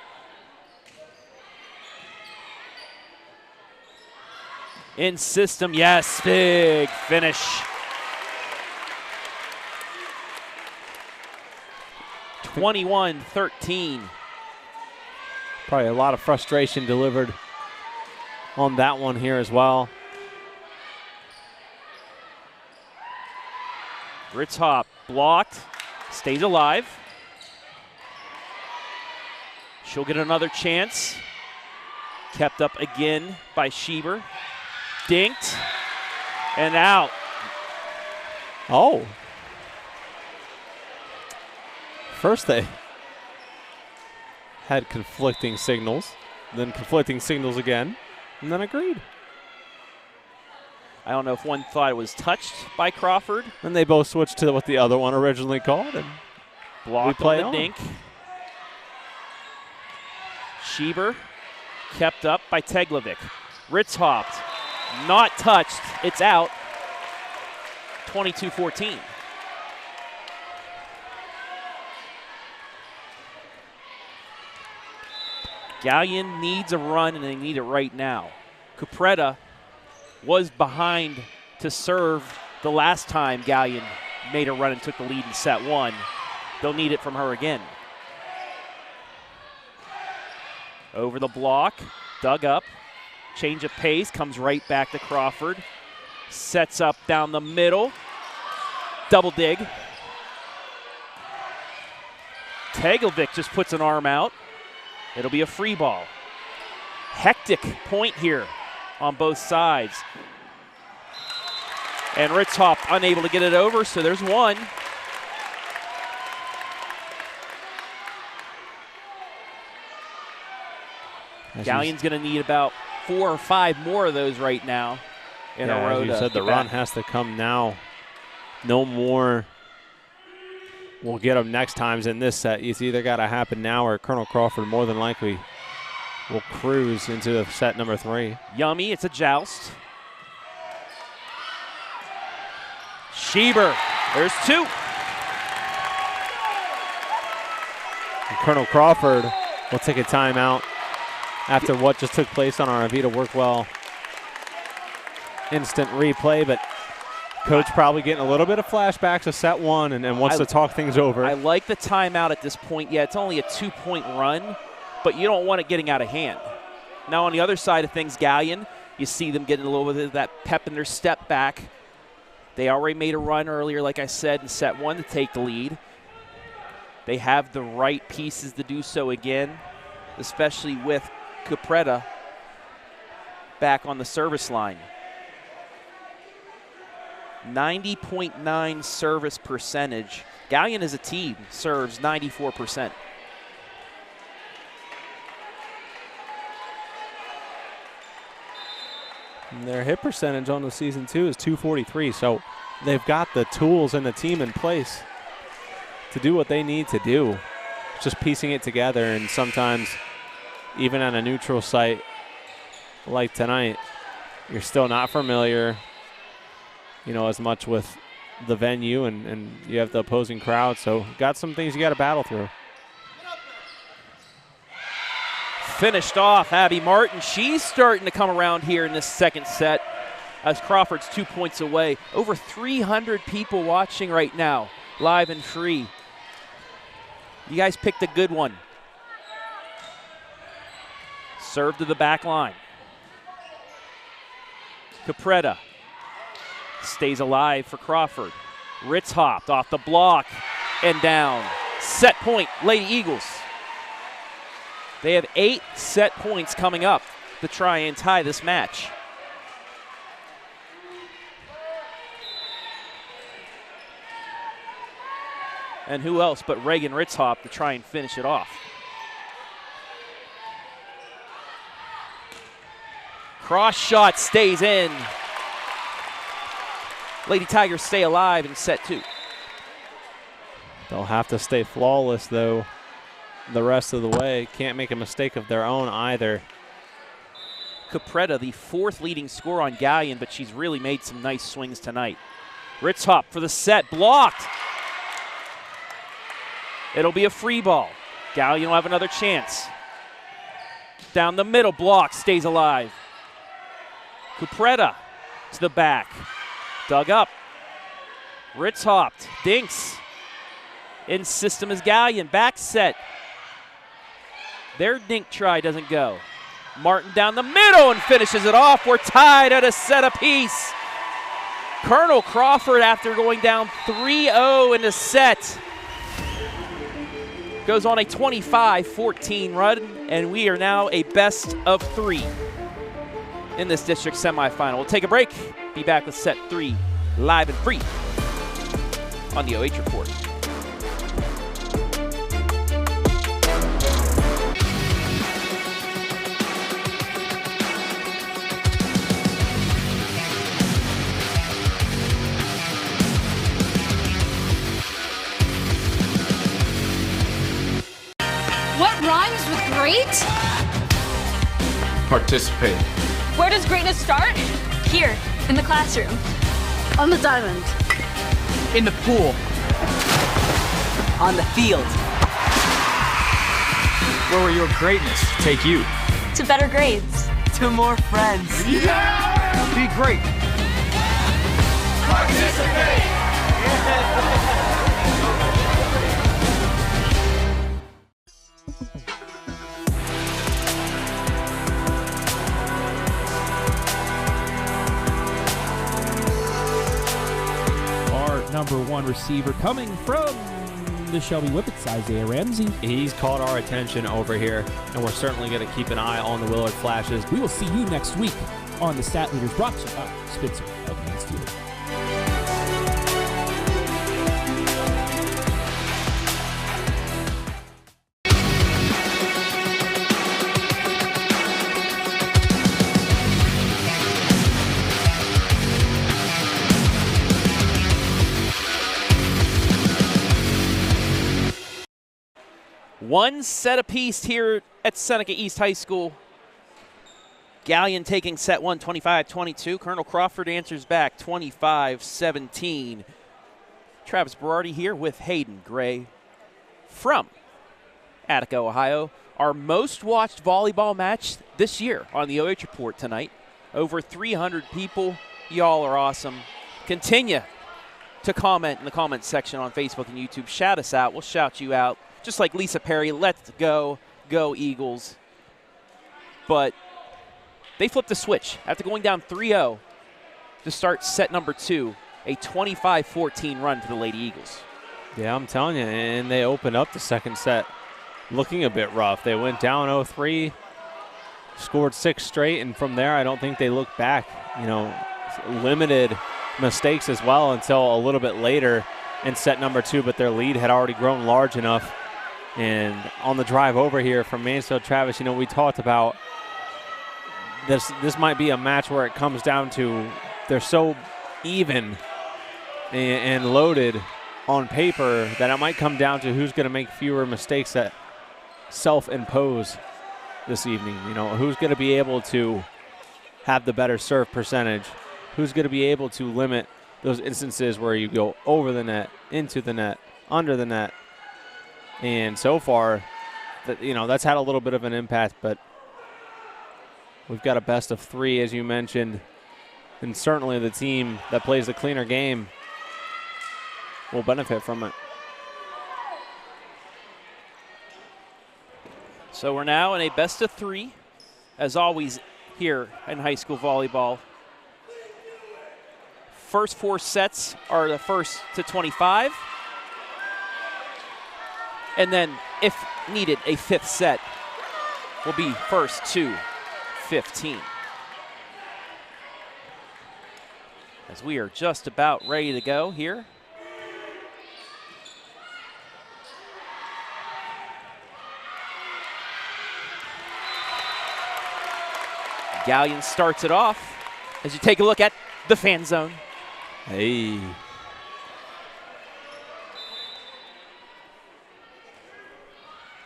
In system, yes, big finish. (21-13). Probably a lot of frustration delivered on that one here as well. Ritzhoff blocked, stays alive. She'll get another chance. Kept up again by Schieber. Dinked and out. Oh. First they had conflicting signals, then conflicting signals again, and then agreed. I don't know if one thought it was touched by Crawford. Then they both switched to what the other one originally called, and blocked on the dink. Schieber kept up by Teglovic. Ritzhoff, not touched. It's out. 22-14. Galion needs a run, and they need it right now. Cupretta was behind to serve the last time Galion made a run and took the lead in set one. They'll need it from her again. Over the block, dug up, change of pace, comes right back to Crawford. Sets up down the middle, double dig. Teglovic just puts an arm out. It'll be a free ball. Hectic point here on both sides. And Ritzhoff unable to get it over, so there's one. Galion's going to need about 4 or 5 more of those right now in a row. As you said, the run has to come now. No more. We'll get them next times in this set. It's either got to happen now or Colonel Crawford more than likely will cruise into set number 3. Yummy, it's a joust. Schieber, there's 2. And Colonel Crawford will take a timeout after what just took place on our Avita Workwell instant replay, but Coach probably getting a little bit of flashbacks of set 1 and wants to talk things over. I like the timeout at this point. Yeah, it's only a 2-point run, but you don't want it getting out of hand. Now on the other side of things, Galion, you see them getting a little bit of that pep in their step back. They already made a run earlier, like I said, in set 1 to take the lead. They have the right pieces to do so again, especially with Cupretta back on the service line. 90.9 service percentage. Galion as a team serves 94%. And their hit percentage on the season, too, is .243, so they've got the tools and the team in place to do what they need to do. It's just piecing it together, and sometimes even on a neutral site like tonight, you're still not familiar, you know, as much with the venue, and you have the opposing crowd, so got some things you got to battle through. Finished off, Abby Martin. She's starting to come around here in this second set as Crawford's 2 points away. Over 300 people watching right now, live and free. You guys picked a good one. Serve to the back line. Cupretta stays alive for Crawford. Ritzhoff off the block and down. Set point, Lady Eagles. They have 8 set points coming up to try and tie this match. And who else but Reagan Ritzhop to try and finish it off. Cross shot stays in. Lady Tigers stay alive in set 2. They'll have to stay flawless, though, the rest of the way. Can't make a mistake of their own either. Capretta, the 4th leading scorer on Galion, but she's really made some nice swings tonight. Ritzhop for the set, blocked. It'll be a free ball. Galion will have another chance. Down the middle, block, stays alive. Capretta to the back. Dug up. Ritzhop, dinks. In system is Galion, back set. Their dink try doesn't go. Martin down the middle and finishes it off. We're tied at a set apiece. Colonel Crawford, after going down 3-0 in the set, goes on a 25-14 run, and we are now a best of 3 in this district semifinal. We'll take a break, be back with set 3 live and free on the OH Report. What rhymes with great? Participate. Where does greatness start? Here, in the classroom. On the diamond. In the pool. On the field. Where will your greatness take you? To better grades. To more friends. Be great. Participate. Number 1 receiver coming from the Shelby Whippets, Isaiah Ramsey. He's caught our attention over here, and we're certainly going to keep an eye on the Willard Flashes. We will see you next week on the Stat Leaders, brought to you by Spitzer of Mansfield. One set apiece here at Seneca East High School. Galion taking set 1, 25-22. Colonel Crawford answers back 25-17. Travis Berardi here with Hayden Gray from Attica, Ohio. Our most watched volleyball match this year on the OH Report tonight. Over 300 people. Y'all are awesome. Continue to comment in the comment section on Facebook and YouTube. Shout us out. We'll shout you out. Just like Lisa Perry, let's go Eagles. But they flipped the switch after going down 3-0 to start set number 2, a 25-14 run for the Lady Eagles. Yeah, I'm telling you, and they opened up the second set looking a bit rough. They went down 0-3, scored 6 straight, and from there I don't think they looked back. You know, limited mistakes as well until a little bit later in set number 2, but their lead had already grown large enough. And on the drive over here from Mansfield, Travis, you know, we talked about this might be a match where it comes down to they're so even and loaded on paper that it might come down to who's going to make fewer mistakes that self-impose this evening. You know, who's going to be able to have the better serve percentage, who's going to be able to limit those instances where you go over the net, into the net, under the net. And so far, you know, that's had a little bit of an impact, but we've got a best of 3, as you mentioned, and certainly the team that plays the cleaner game will benefit from it. So we're now in a best of 3, as always here in high school volleyball. First 4 sets are the first to 25. And then, if needed, a 5th set will be first to 15. As we are just about ready to go here. Galion starts it off as you take a look at the fan zone. Hey.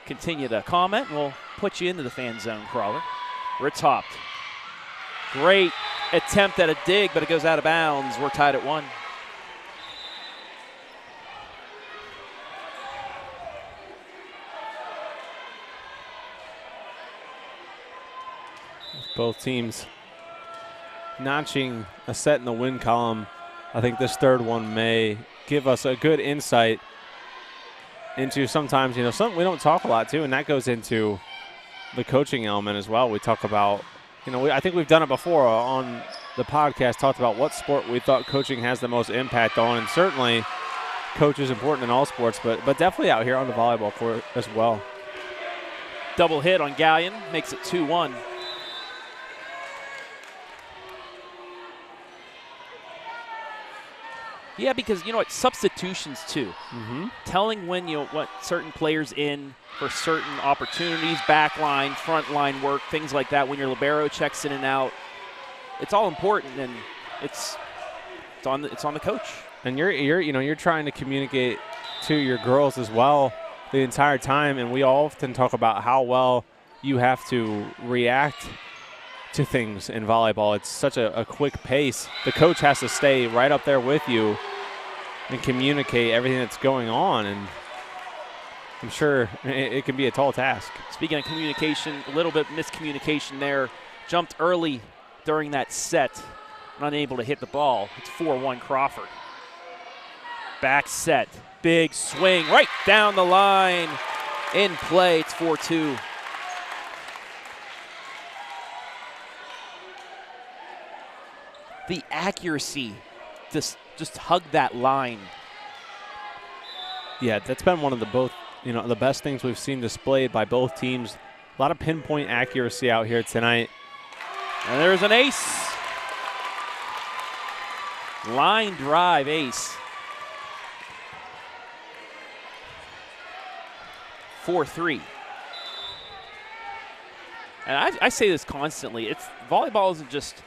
Continue to comment, and we'll put you into the fan zone, Crawler. Ritz hopped. Great attempt at a dig, but it goes out of bounds. We're tied at 1. Both teams notching a set in the win column. I think this third one may give us a good insight into sometimes, something we don't talk a lot too, and that goes into the coaching element as well. We talk about, I think we've done it before on the podcast, talked about what sport we thought coaching has the most impact on, and certainly coach is important in all sports, but definitely out here on the volleyball court as well. Double hit on Galion, makes it 2-1. Yeah, because substitutions too. Telling when what certain players in for certain opportunities, back line, front line work, things like that. When your libero checks in and out, it's all important, and it's on the coach. And you're trying to communicate to your girls as well the entire time, and we often talk about how well you have to react to things in volleyball. It's such a quick pace. The coach has to stay right up there with you and communicate everything that's going on, and I'm sure it can be a tall task. Speaking of communication, a little bit miscommunication there. Jumped early during that set, and unable to hit the ball. It's 4-1 Crawford. Back set, big swing right down the line. In play, it's 4-2. The accuracy just hug that line. Yeah, that's been one of the best things we've seen displayed by both teams. A lot of pinpoint accuracy out here tonight. And there's an ace. Line drive ace. 4-3. And I say this constantly. Volleyball isn't just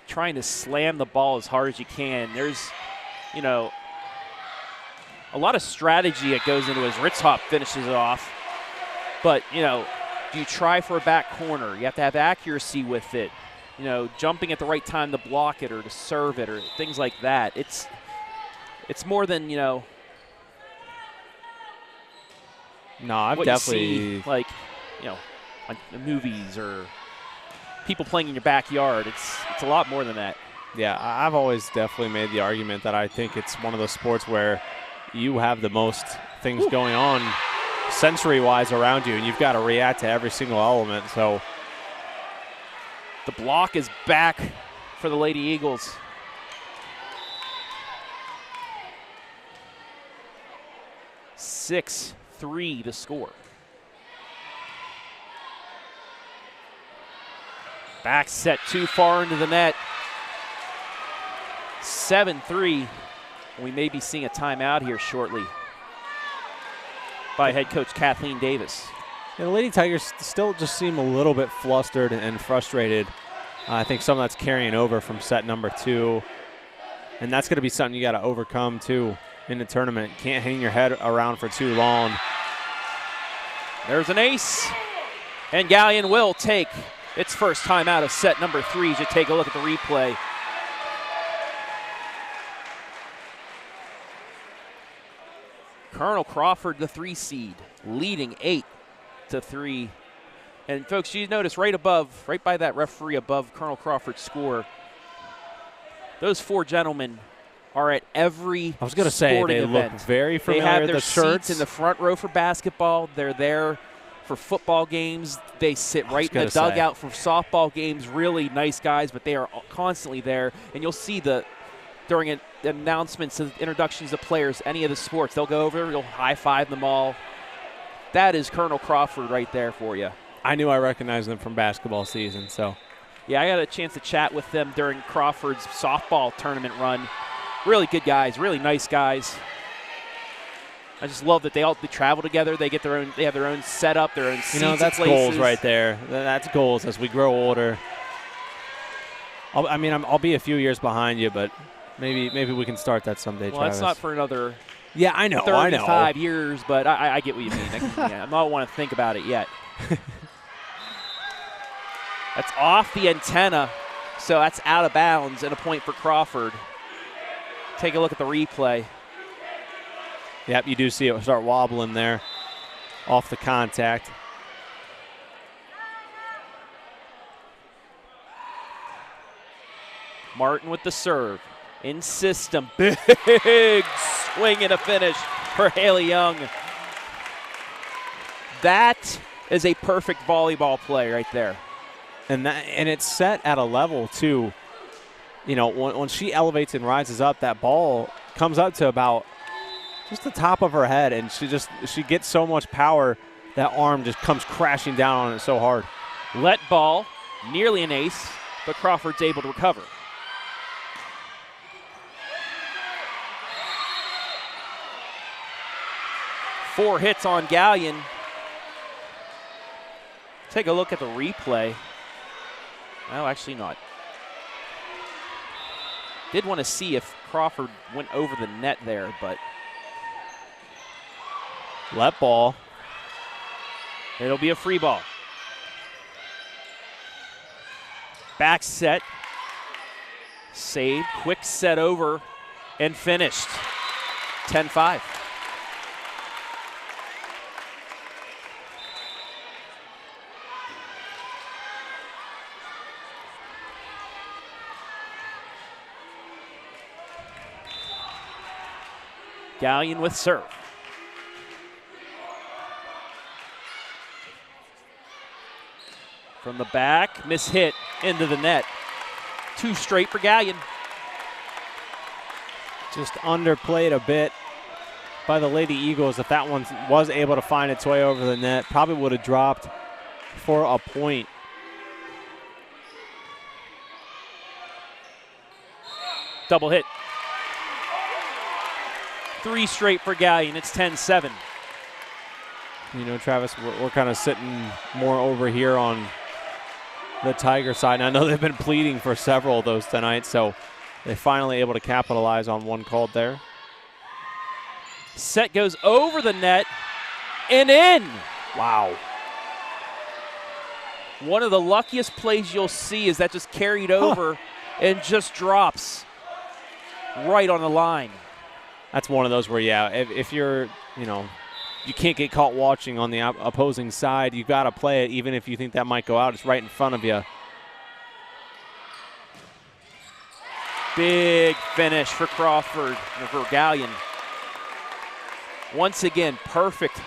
trying to slam the ball as hard as you can. There's, a lot of strategy that goes into it as Ritz hop finishes it off. But, do you try for a back corner? You have to have accuracy with it. Jumping at the right time to block it or to serve it or things like that. It's more than, No, I've what definitely you see, like, on the movies or people playing in your backyard. It's a lot more than that. Yeah, I've always definitely made the argument that I think it's one of those sports where you have the most things going on sensory-wise around you, and you've got to react to every single element. So the block is back for the Lady Eagles. (6-3) the score. Back set too far into the net. 7-3. We may be seeing a timeout here shortly by head coach Kathleen Davis. Yeah, the Lady Tigers still just seem a little bit flustered and frustrated. I think some of that's carrying over from set number 2. And that's going to be something you got to overcome, too, in the tournament. Can't hang your head around for too long. There's an ace. And Galion will take its first time out of set number 3 as you take a look at the replay. Colonel Crawford, the 3 seed, leading 8-3. And folks, you notice right by that referee above Colonel Crawford's score, those 4 gentlemen are at every I was going to say, they event. look very familiar. They have their the shirts seats in the front row for basketball. They're there for football games. They sit right in the dugout for softball games. Really nice guys, but they are constantly there. And you'll see during announcements and introductions of players, any of the sports, they'll go over, you'll high-five them all. That is Colonel Crawford right there for you. I knew I recognized them from basketball season, so. Yeah, I got a chance to chat with them during Crawford's softball tournament run. Really good guys, really nice guys. I just love that they travel together. They have their own setup, their own seats. That's places. goals right there. That's goals as we grow older. I'll be a few years behind you, but maybe we can start that someday, Well, Travis. that's not for another Yeah, I know. 35 years, but I get what you mean. I don't want to think about it yet. That's off the antenna, so that's out of bounds and a point for Crawford. Take a look at the replay. Yep, you do see it start wobbling there off the contact. Martin with the serve. In system. Big swing and a finish for Haley Young. That is a perfect volleyball play right there. And it's set at a level, too. You know, when she elevates and rises up, that ball comes up to about just the top of her head, and she gets so much power, that arm just comes crashing down on it so hard. Let ball, nearly an ace, but Crawford's able to recover. Four hits on Galion. Take a look at the replay. No, actually not. Did want to see if Crawford went over the net there, but let ball. It'll be a free ball. Back set. Saved. Quick set over and finished. 10-5. Galion with serve. From the back, mishit into the net. Two straight for Galion. Just underplayed a bit by the Lady Eagles. If that one was able to find its way over the net, probably would have dropped for a point. Double hit. Three straight for Galion. It's 10-7. You know, Travis, we're kind of sitting more over here on the Tiger side. And I know they've been pleading for several of those tonight, so they're finally able to capitalize on one called there. Set goes over the net and in. Wow. One of the luckiest plays you'll see is that just carried over and just drops right on the line. That's one of those where, yeah, if you're, you know, you can't get caught watching on the opposing side, you've got to play it even if you think that might go out. It's right in front of you. Big finish for Crawford, or for Galion. Once again, perfect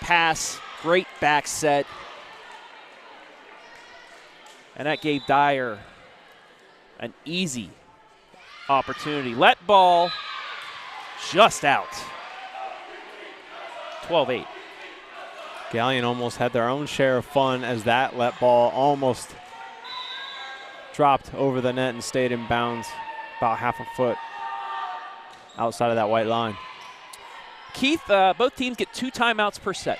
pass, great back set. And that gave Dyer an easy opportunity. Let ball. Just out. 12-8. Galion almost had their own share of fun as that let ball almost dropped over the net and stayed in bounds about half a foot outside of that white line. Keith, both teams get 2 timeouts per set.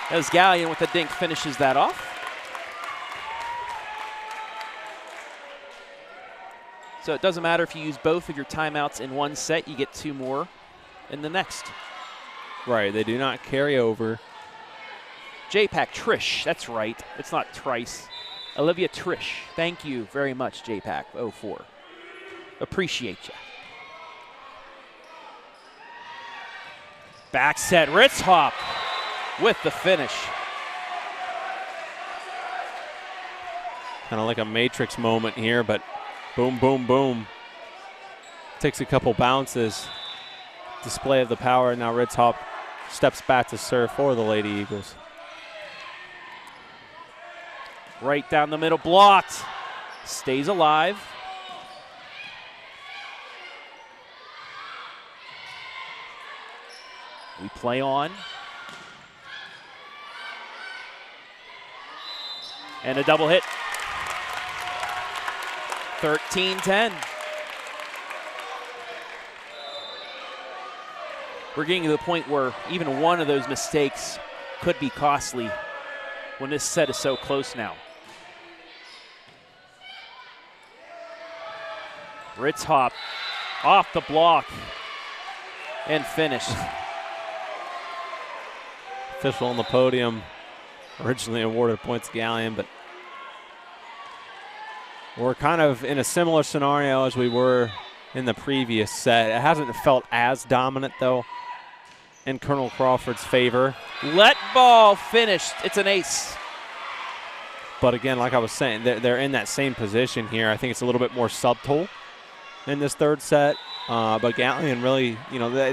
As Galion with a dink finishes that off. So it doesn't matter if you use both of your timeouts in one set, you get 2 more in the next. Right, they do not carry over. J-Pack Trish, that's right. It's not Trice. Olivia Trish, thank you very much, J-Pack 04. Appreciate you. Back set, Ritz Hop with the finish. Kind of like a Matrix moment here, but boom, boom, boom. Takes a couple bounces. Display of the power. Now Ritz Hop steps back to serve for the Lady Eagles. Right down the middle, blocked. Stays alive. We play on. And a double hit. 13-10. We're getting to the point where even one of those mistakes could be costly when this set is so close now. Ritz hop off the block and finished. Official on the podium originally awarded points to Galion, but we're kind of in a similar scenario as we were in the previous set. It hasn't felt as dominant, though, in Colonel Crawford's favor. Let ball finished. It's an ace. But again, like I was saying, they're in that same position here. I think it's a little bit more subtle in this third set. But Galion really,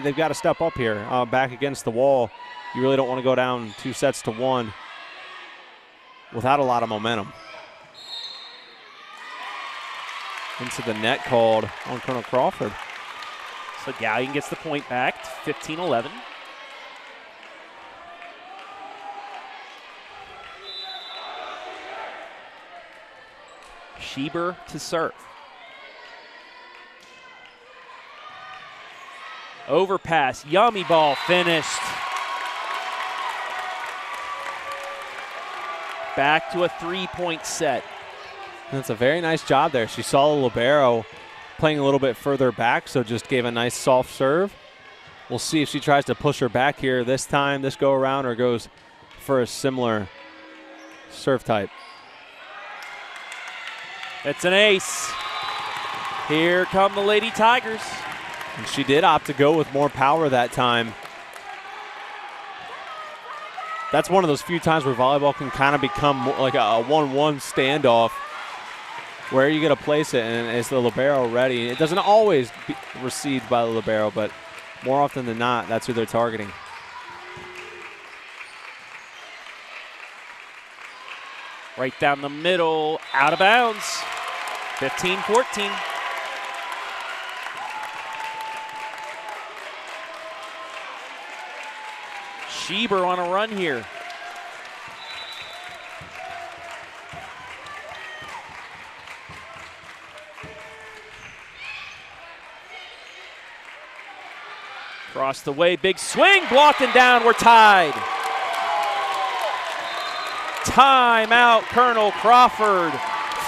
they've got to step up here. Back against the wall, you really don't want to go down 2-1 without a lot of momentum. Into the net called on Colonel Crawford. So Galion gets the point back, 15-11. Schieber to serve. Overpass, yummy ball finished. Back to a 3-point set. That's a very nice job there. She saw the libero playing a little bit further back, so just gave a nice soft serve. We'll see if she tries to push her back here this time, this go around, or goes for a similar serve type. It's an ace. Here come the Lady Tigers. And she did opt to go with more power that time. That's one of those few times where volleyball can kind of become like a 1-1 standoff. Where are you going to place it, and is the libero ready? It doesn't always be received by the libero, but more often than not, that's who they're targeting. Right down the middle, out of bounds. 15-14. Schieber on a run here. Across the way, big swing, blocked and down, we're tied. Timeout, Colonel Crawford,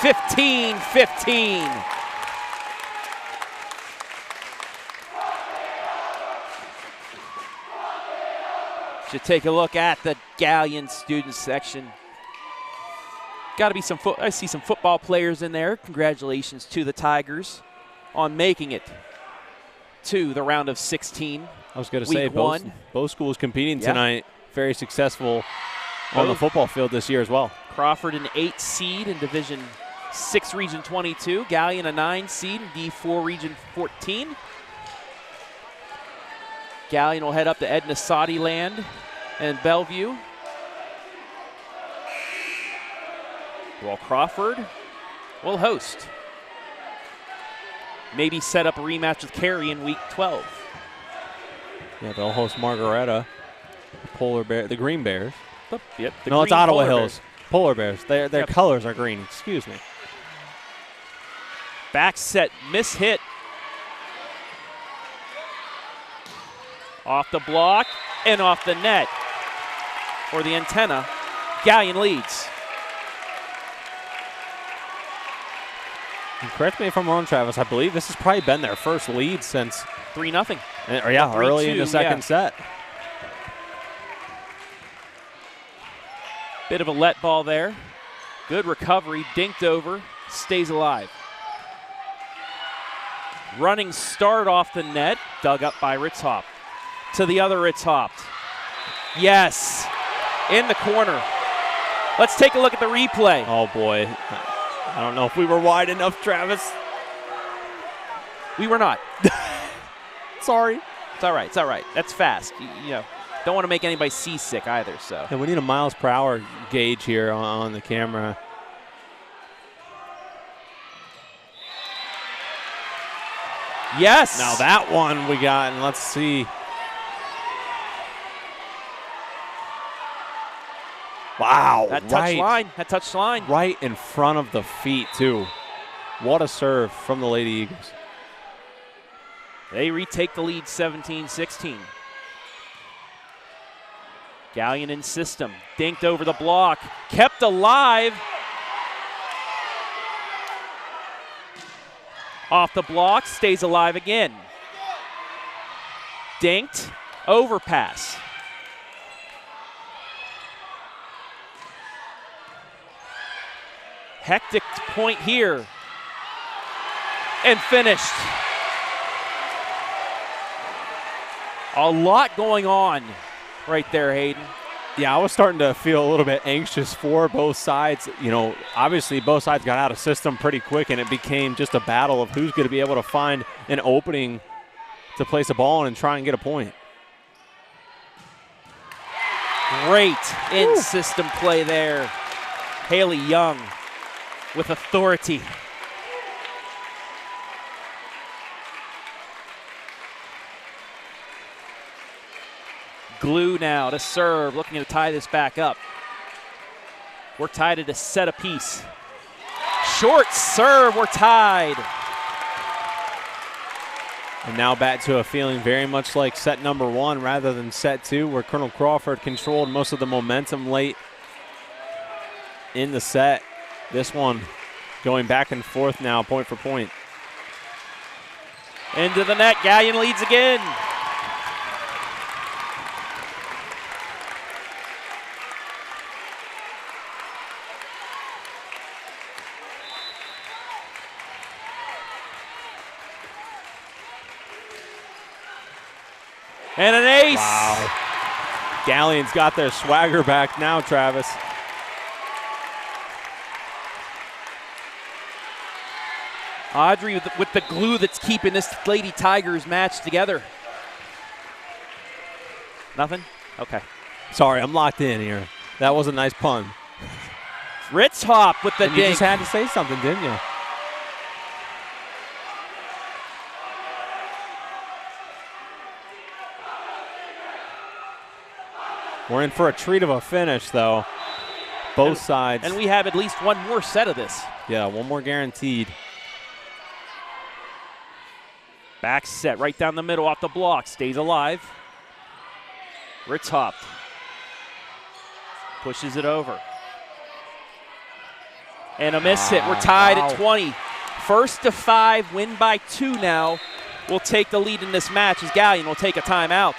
15-15. Should take a look at the Galion student section. Got to be some I see some football players in there. Congratulations to the Tigers on making it to the round of 16. I was going to say both schools competing tonight. Very successful on the football field this year as well. Crawford an 8 seed in Division 6 Region 22. Galion a 9 seed in D4 Region 14. Galion will head up to Edna Soddy Land and Bellevue. While Crawford will host. Maybe set up a rematch with Cary in week 12. Yeah, they'll host Margaretta, the Green Bears. Yep, no, it's Ottawa Hills. Polar Bears. Their colors are green. Excuse me. Back set, miss hit. Off the block and off the net. For the antenna, Galion leads. And correct me if I'm wrong, Travis. I believe this has probably been their first lead since 3-0. Early in the second set. Bit of a let ball there. Good recovery, dinked over, stays alive. Running start off the net, dug up by Ritzhoff. To the other Ritzhoff. Yes, in the corner. Let's take a look at the replay. Oh boy, I don't know if we were wide enough, Travis. We were not. Sorry. It's all right, it's all right. That's fast. Don't want to make anybody seasick either, so. And we need a miles per hour gauge here on the camera. Yes. Now that one we got, and let's see. Wow. That touch line. Right in front of the feet, too. What a serve from the Lady Eagles. They retake the lead 17-16. Galion in system, dinked over the block, kept alive. Off the block, stays alive again. Dinked, overpass. Hectic point here. And finished. A lot going on right there, Hayden. Yeah, I was starting to feel a little bit anxious for both sides. You know, obviously both sides got out of system pretty quick, and it became just a battle of who's going to be able to find an opening to place a ball in and try and get a point. Great in-system play there. Haley Young with authority. Glue now to serve, looking to tie this back up. We're tied at a set apiece. Short serve, we're tied. And now back to a feeling very much like set number 1 rather than set 2, where Colonel Crawford controlled most of the momentum late in the set. This one going back and forth now, point for point. Into the net, Galion leads again. And an ace. Wow. Galion's got their swagger back now, Travis. Audrey with the glue that's keeping this Lady Tigers match together. Nothing? Okay. Sorry, I'm locked in here. That was a nice pun. Ritzhop with the You dink. just had to say something, didn't you? We're in for a treat of a finish, though. Both sides. And we have at least one more set of this. Yeah, one more guaranteed. Back set right down the middle off the block. Stays alive. Ritzhop pushes it over. And a miss hit. We're tied at 20. First to 5, win by 2 now. We'll take the lead in this match as Galion will take a timeout.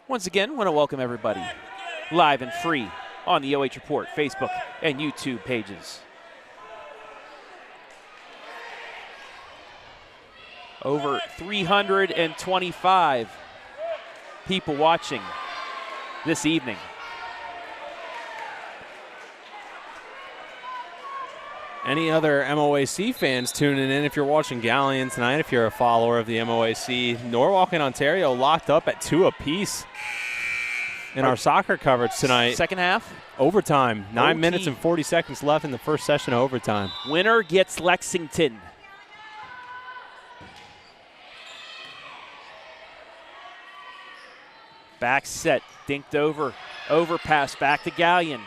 Once again, want to welcome everybody live and free on the OH Report Facebook and YouTube pages. Over 325 people watching this evening. Any other MOAC fans tuning in, if you're watching Galion tonight, if you're a follower of the MOAC, Norwalk and Ontario locked up at 2 apiece in our soccer coverage tonight. Second half. Overtime. 9 OT. minutes and 40 seconds left in the first session of overtime. Winner gets Lexington. Back set, dinked over, overpass, back to Galion.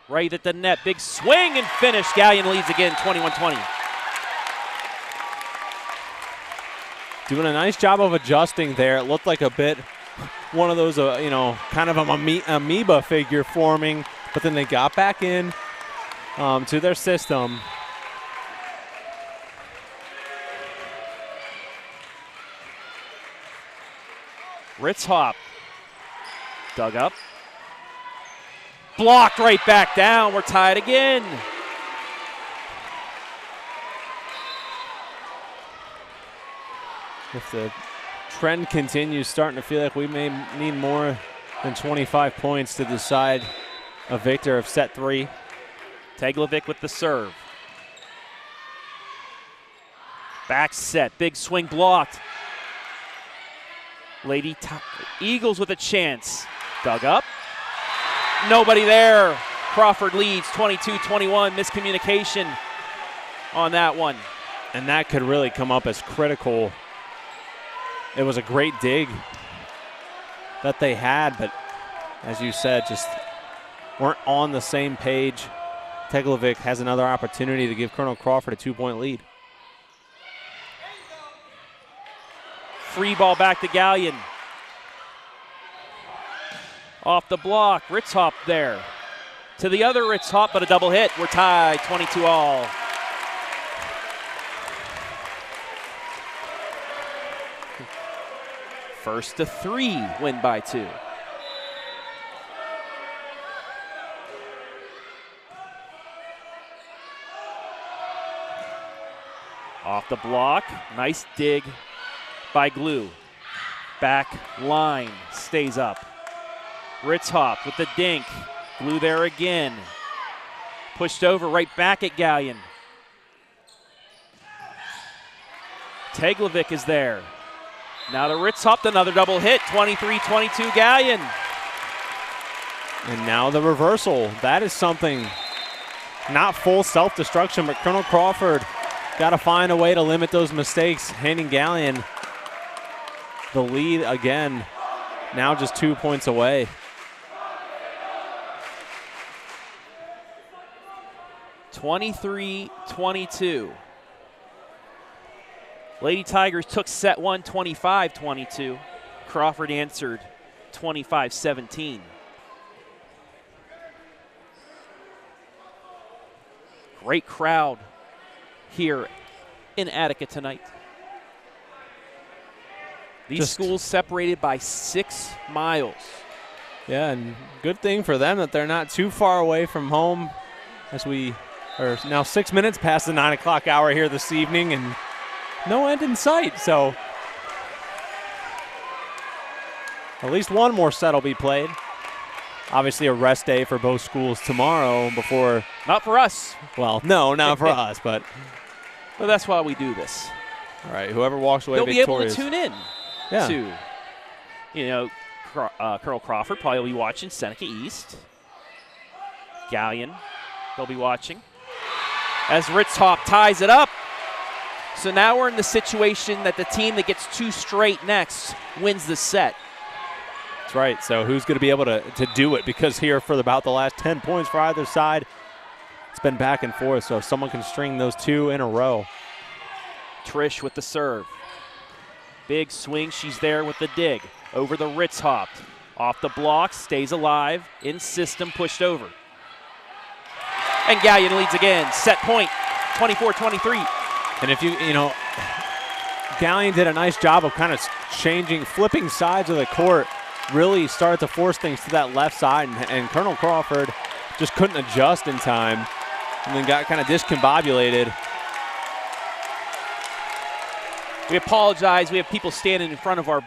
Right at the net, big swing and finish. Galion leads again, 21-20. Doing a nice job of adjusting there. It looked like a bit one of those, kind of an amoeba figure forming, but then they got back in to their system. Ritzhop dug up. Blocked right back down. We're tied again. If the trend continues, starting to feel like we may need more than 25 points to decide a victor of set 3. Teglovic with the serve. Back set, big swing blocked. Lady Eagles with a chance. Dug up. Nobody there. Crawford leads 22-21. Miscommunication on that one. And that could really come up as critical. It was a great dig that they had, but as you said, just weren't on the same page Teglovic has another opportunity to give Colonel Crawford a 2-point lead. Free ball back to Galion. Off the block, Ritzhop there. To the other Ritzhop, but a double hit. We're tied, 22 all. First to 3, win by 2. Off the block, nice dig by Glue. Back line, stays up. Ritzhop with the dink. Glue there again. Pushed over, right back at Galion. Teglovic is there. Now to Ritzhop, another double hit, 23-22 Galion. And now the reversal. That is something, not full self-destruction, but Colonel Crawford got to find a way to limit those mistakes, handing Galion the lead again, now just 2 points away. 23-22. Lady Tigers took set 1, 25-22. Crawford answered 25-17. Great crowd here in Attica tonight. These schools separated by 6 miles. Yeah, and good thing for them that they're not too far away from home, as we are now 6 minutes past the 9 o'clock hour here this evening and no end in sight. So at least one more set will be played. Obviously a rest day for both schools tomorrow before. Not for us. Well, no, not for us, but that's why we do this. All right, whoever walks away They'll victorious. be able to tune in to, Colonel Crawford probably will be watching Seneca East. Galion, they'll be watching. As Ritzhop ties it up. So now we're in the situation that the team that gets 2 straight next wins the set. That's right. So who's going to be able to do it? Because here for about the last 10 points for either side, it's been back and forth. So if someone can string those 2 in a row. Trish with the serve. Big swing. She's there with the dig. Over the Ritzhop. Off the block. Stays alive. In system. Pushed over. And Galion leads again. Set point. 24-23. And if Galion did a nice job of kind of flipping sides of the court, really started to force things to that left side, and Colonel Crawford just couldn't adjust in time and then got kind of discombobulated. We apologize. We have people standing in front of our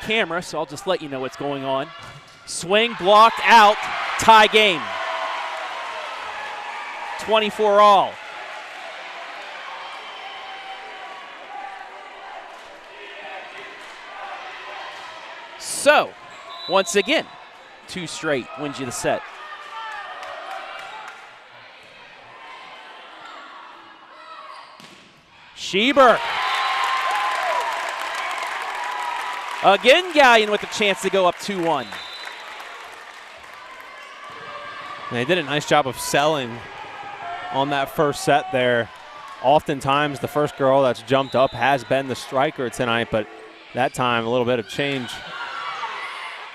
camera, so I'll just let you know what's going on. Swing blocked out. Tie game. 24 all. So, once again, 2 straight wins you the set. Schieber. Again, Galion with a chance to go up 2-1. And they did a nice job of selling on that first set there. Oftentimes, the first girl that's jumped up has been the striker tonight, but that time, a little bit of change.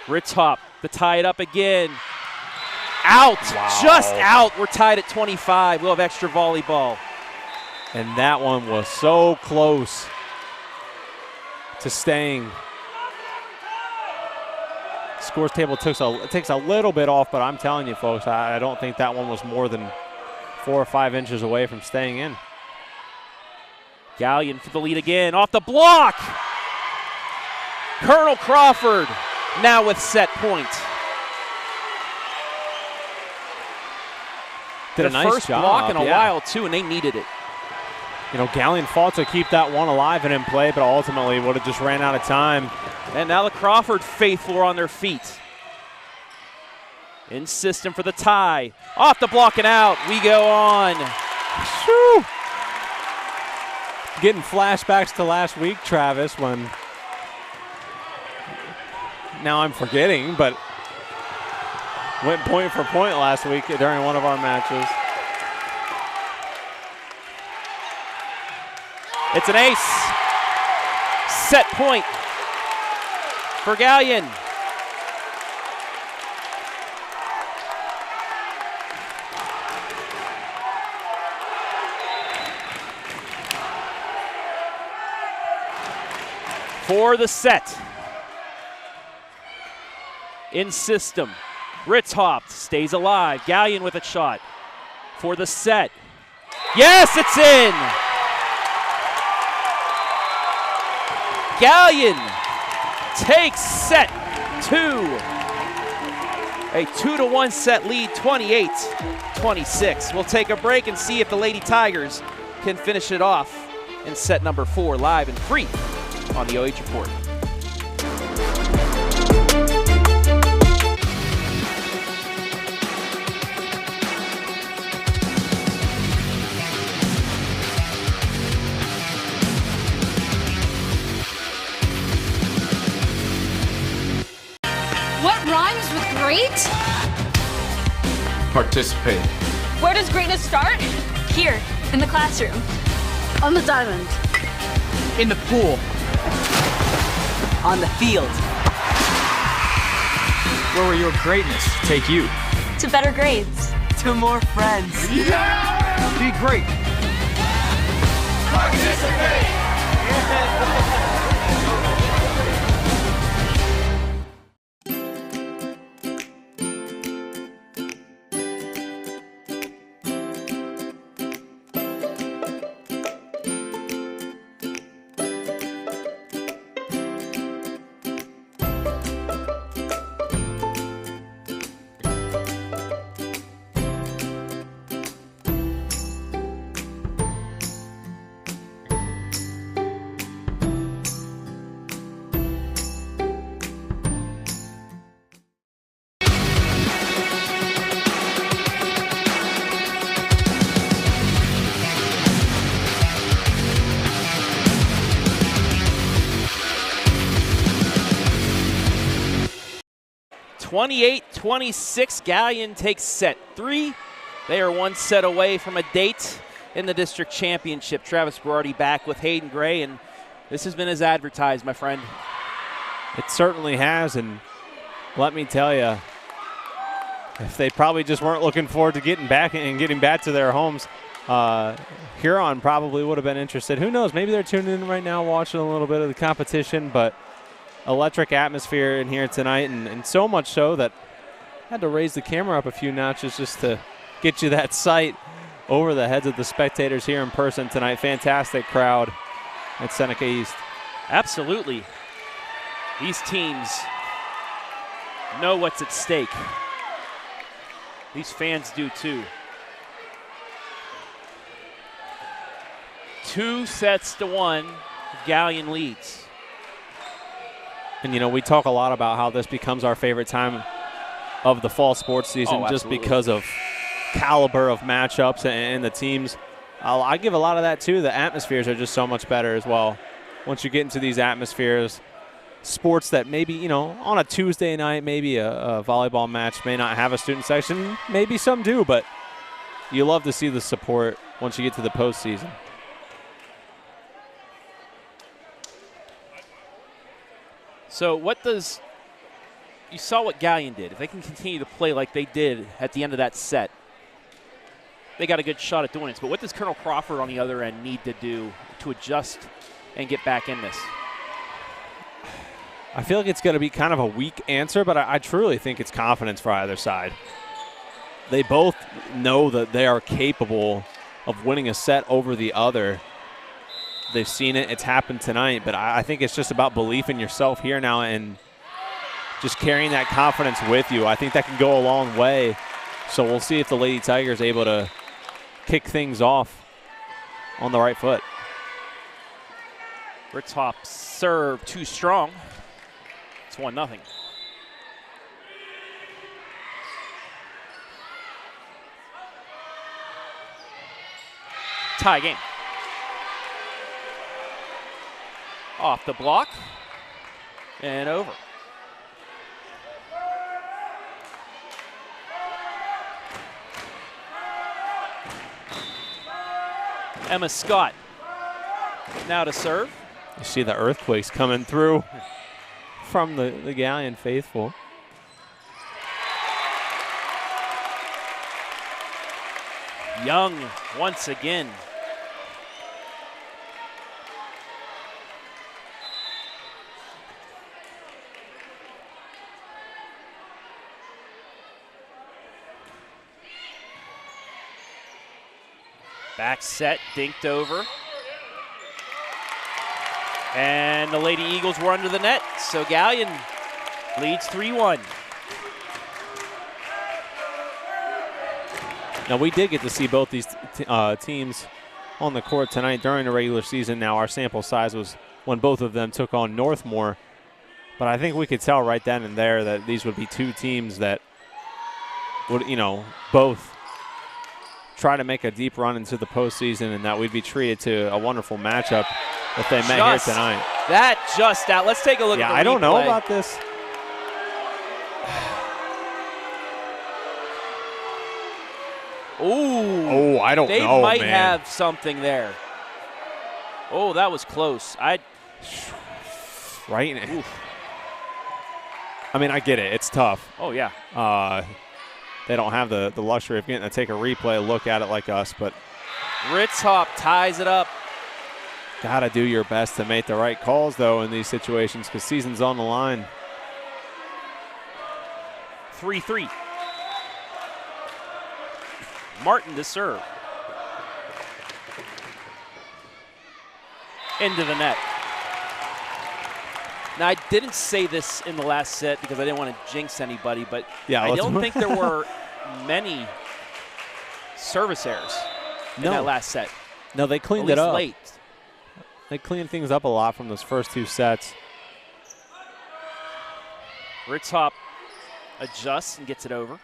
Ritzhop to tie it up again. Out, just out. We're tied at 25. We'll have extra volleyball. And that one was so close to staying. Scores table takes a little bit off, but I'm telling you, folks, I don't think that one was more than 4 or 5 inches away from staying in. Galion for the lead again. Off the block. Colonel Crawford now with set point. Did a nice first job. Block in a while, too, and they needed it. Galion fought to keep that one alive and in play, but ultimately would have just ran out of time. And now the Crawford faithful are on their feet. In system for the tie. Off the block and out. We go on. Whew. Getting flashbacks to last week, Travis, when now I'm forgetting, but went point for point last week during one of our matches. It's an ace. Set point for Galion. For the set. In system. Ritz-Hopped stays alive. Galion with a shot. For the set. Yes, it's in! Galion takes set 2. A 2-1 set lead, 28-26. We'll take a break and see if the Lady Tigers can finish it off in set number 4, live and free on the OH Report. What rhymes with great? Participate. Where does greatness start? Here, in the classroom. On the diamond. In the pool. On the field. Where will your greatness take you? To better grades. To more friends. Be great. Participate. 28-26, Galion takes set 3. They are 1 set away from a date in the district championship. Travis Berardi back with Hayden Gray, and this has been as advertised, my friend. It certainly has, and let me tell you, if they probably just weren't looking forward to getting back to their homes, Huron probably would have been interested. Who knows? Maybe they're tuning in right now watching a little bit of the competition, but electric atmosphere in here tonight, and so much so that I had to raise the camera up a few notches just to get you that sight over the heads of the spectators here in person tonight. Fantastic crowd at Seneca East. Absolutely. These teams know what's at stake. These fans do too. 2-1, Galion leads. And, you know, we talk a lot about how this becomes our favorite time of the fall sports season just because of caliber of matchups and the teams. I give a lot of that, too. The atmospheres are just so much better as well. Once you get into these atmospheres, sports that maybe, you know, on a Tuesday night, maybe a volleyball match may not have a student section. Maybe some do, but you love to see the support once you get to the postseason. So you saw what Galion did. If they can continue to play like they did at the end of that set, they got a good shot at doing it. But what does Colonel Crawford on the other end need to do to adjust and get back in this? I feel like it's going to be kind of a weak answer, but I truly think it's confidence for either side. They both know that they are capable of winning a set over the other. They've seen it. It's happened tonight. But I think it's just about belief in yourself here now and just carrying that confidence with you. I think that can go a long way. So we'll see if the Lady Tigers are able to kick things off on the right foot. Ritz-Hopped serve too strong. It's 1-0. Tie game. Off the block and over. Emma Scott now to serve. You see the earthquakes coming through from the Galion faithful. Young once again. Back set, dinked over. And the Lady Eagles were under the net, so Galion leads 3-1. Now, we did get to see both these teams on the court tonight during the regular season. Now, our sample size was when both of them took on Northmore. But I think we could tell right then and there that these would be two teams that would, both try to make a deep run into the postseason, and that we'd be treated to a wonderful matchup if they met here tonight. That just out. Let's take a look at the replay. I don't know about this. Ooh. Oh, I don't know, They might have something there. Oh, that was close. Right? I mean, I get it. It's tough. Oh, yeah. They don't have the luxury of getting to take a replay look at it like us, but Ritzhop ties it up. got to do your best to make the right calls, though, in these situations because season's on the line. 3-3. Martin to serve. Into the net. Now, I didn't say this in the last set because I didn't want to jinx anybody, but yeah, I don't think there were many service errors in that last set. No, they cleaned it up. Late. They cleaned things up a lot from those first two sets. Ritzhop adjusts and gets it over.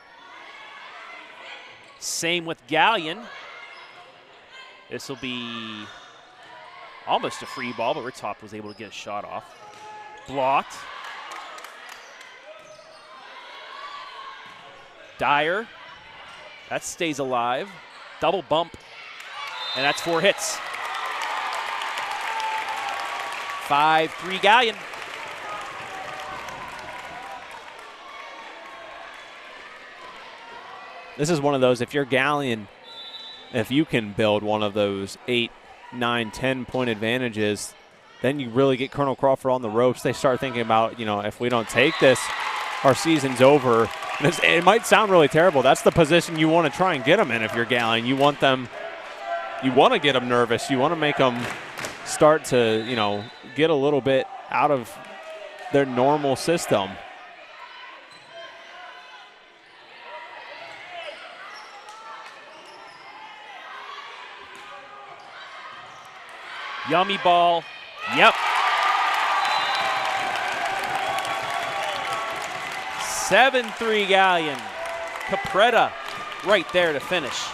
Same with Galion. This will be almost a free ball, but Ritzhop was able to get a shot off. Blocked. Dyer. That stays alive. Double bump. And that's 4 hits. 5-3 Galion. This is one of those, if you're Galion, if you can build one of those 8, 9, 10-point advantages, then you really get Colonel Crawford on the ropes. They start thinking about, if we don't take this, our season's over. And it might sound really terrible. That's the position you want to try and get them in if you're Galion. You want to get them nervous. You want to make them start to, get a little bit out of their normal system. Yummy ball. Yep. 7-3 Galion. Capretta right there to finish.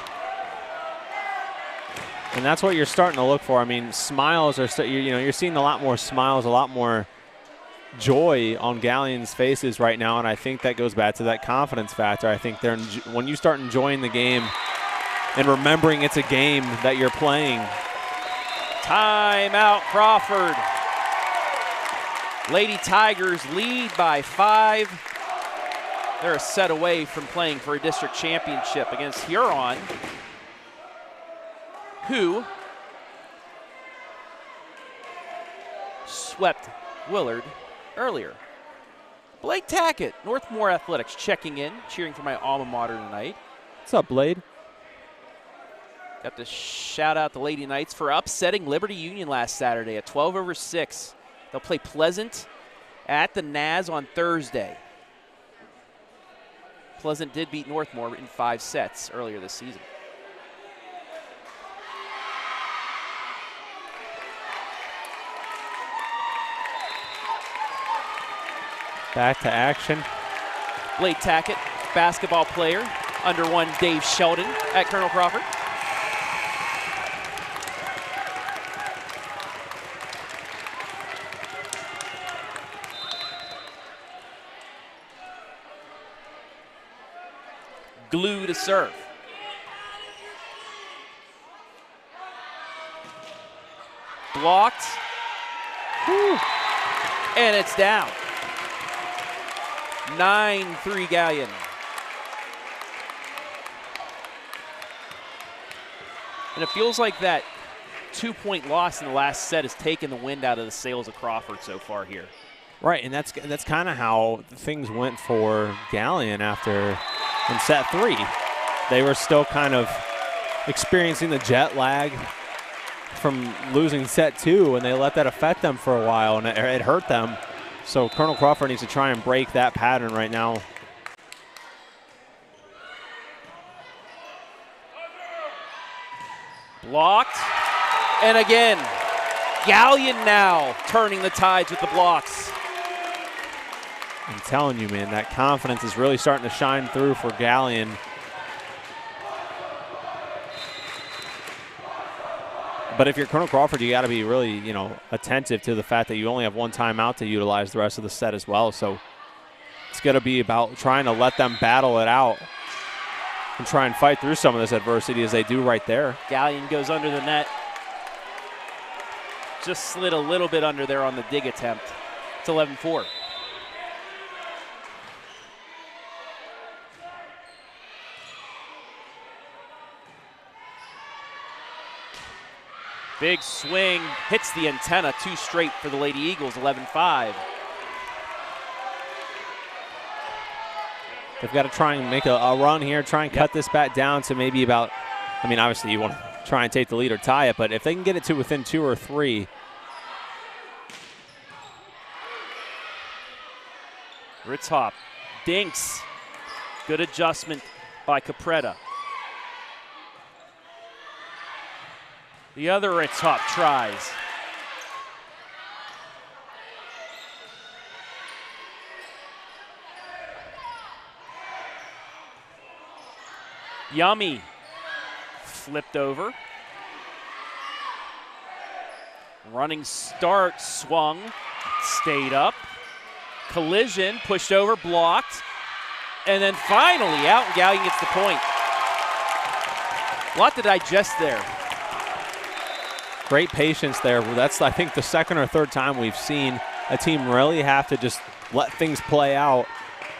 And that's what you're starting to look for. I mean, smiles are, you're seeing a lot more smiles, a lot more joy on Galion's faces right now, and I think that goes back to that confidence factor. I think when you start enjoying the game and remembering it's a game that you're playing. Timeout, Crawford. Lady Tigers lead by 5. They're a set away from playing for a district championship against Huron, who swept Willard earlier. Blake Tackett, Northmore Athletics, checking in, cheering for my alma mater tonight. What's up, Blade? Got to shout out the Lady Knights for upsetting Liberty Union last Saturday at 12/6. They'll play Pleasant at the Naz on Thursday. Pleasant did beat Northmore in 5 sets earlier this season. Back to action. Blake Tackett, basketball player, under one Dave Sheldon at Colonel Crawford. Glue to serve. blocked. Whew. And it's down. 9-3 Galion. And it feels like that 2-point loss in the last set has taken the wind out of the sails of Crawford so far here. Right, and that's kind of how things went for Galion after in set 3. They were still kind of experiencing the jet lag from losing set 2, and they let that affect them for a while, and it hurt them. So Colonel Crawford needs to try and break that pattern right now. Blocked. And again, Galion now turning the tides with the blocks. I'm telling you, man, that confidence is really starting to shine through for Galion. But if you're Colonel Crawford, you got to be really, attentive to the fact that you only have one timeout to utilize the rest of the set as well. So it's going to be about trying to let them battle it out and try and fight through some of this adversity as they do right there. Galion goes under the net. Just slid a little bit under there on the dig attempt. It's 11-4. Big swing, hits the antenna, 2 straight for the Lady Eagles, 11-5. They've got to try and make a run here, try and cut this back down to maybe about, obviously you want to try and take the lead or tie it, but if they can get it to within 2 or 3. Ritzhop dinks. Good adjustment by Capretta. The other Ritzhop tries. Yummy. Flipped over. Running start, swung, stayed up. Collision, pushed over, blocked. And then finally out, and Galion gets the point. A lot to digest there. Great patience there. That's, I think, the second or third time we've seen a team really have to just let things play out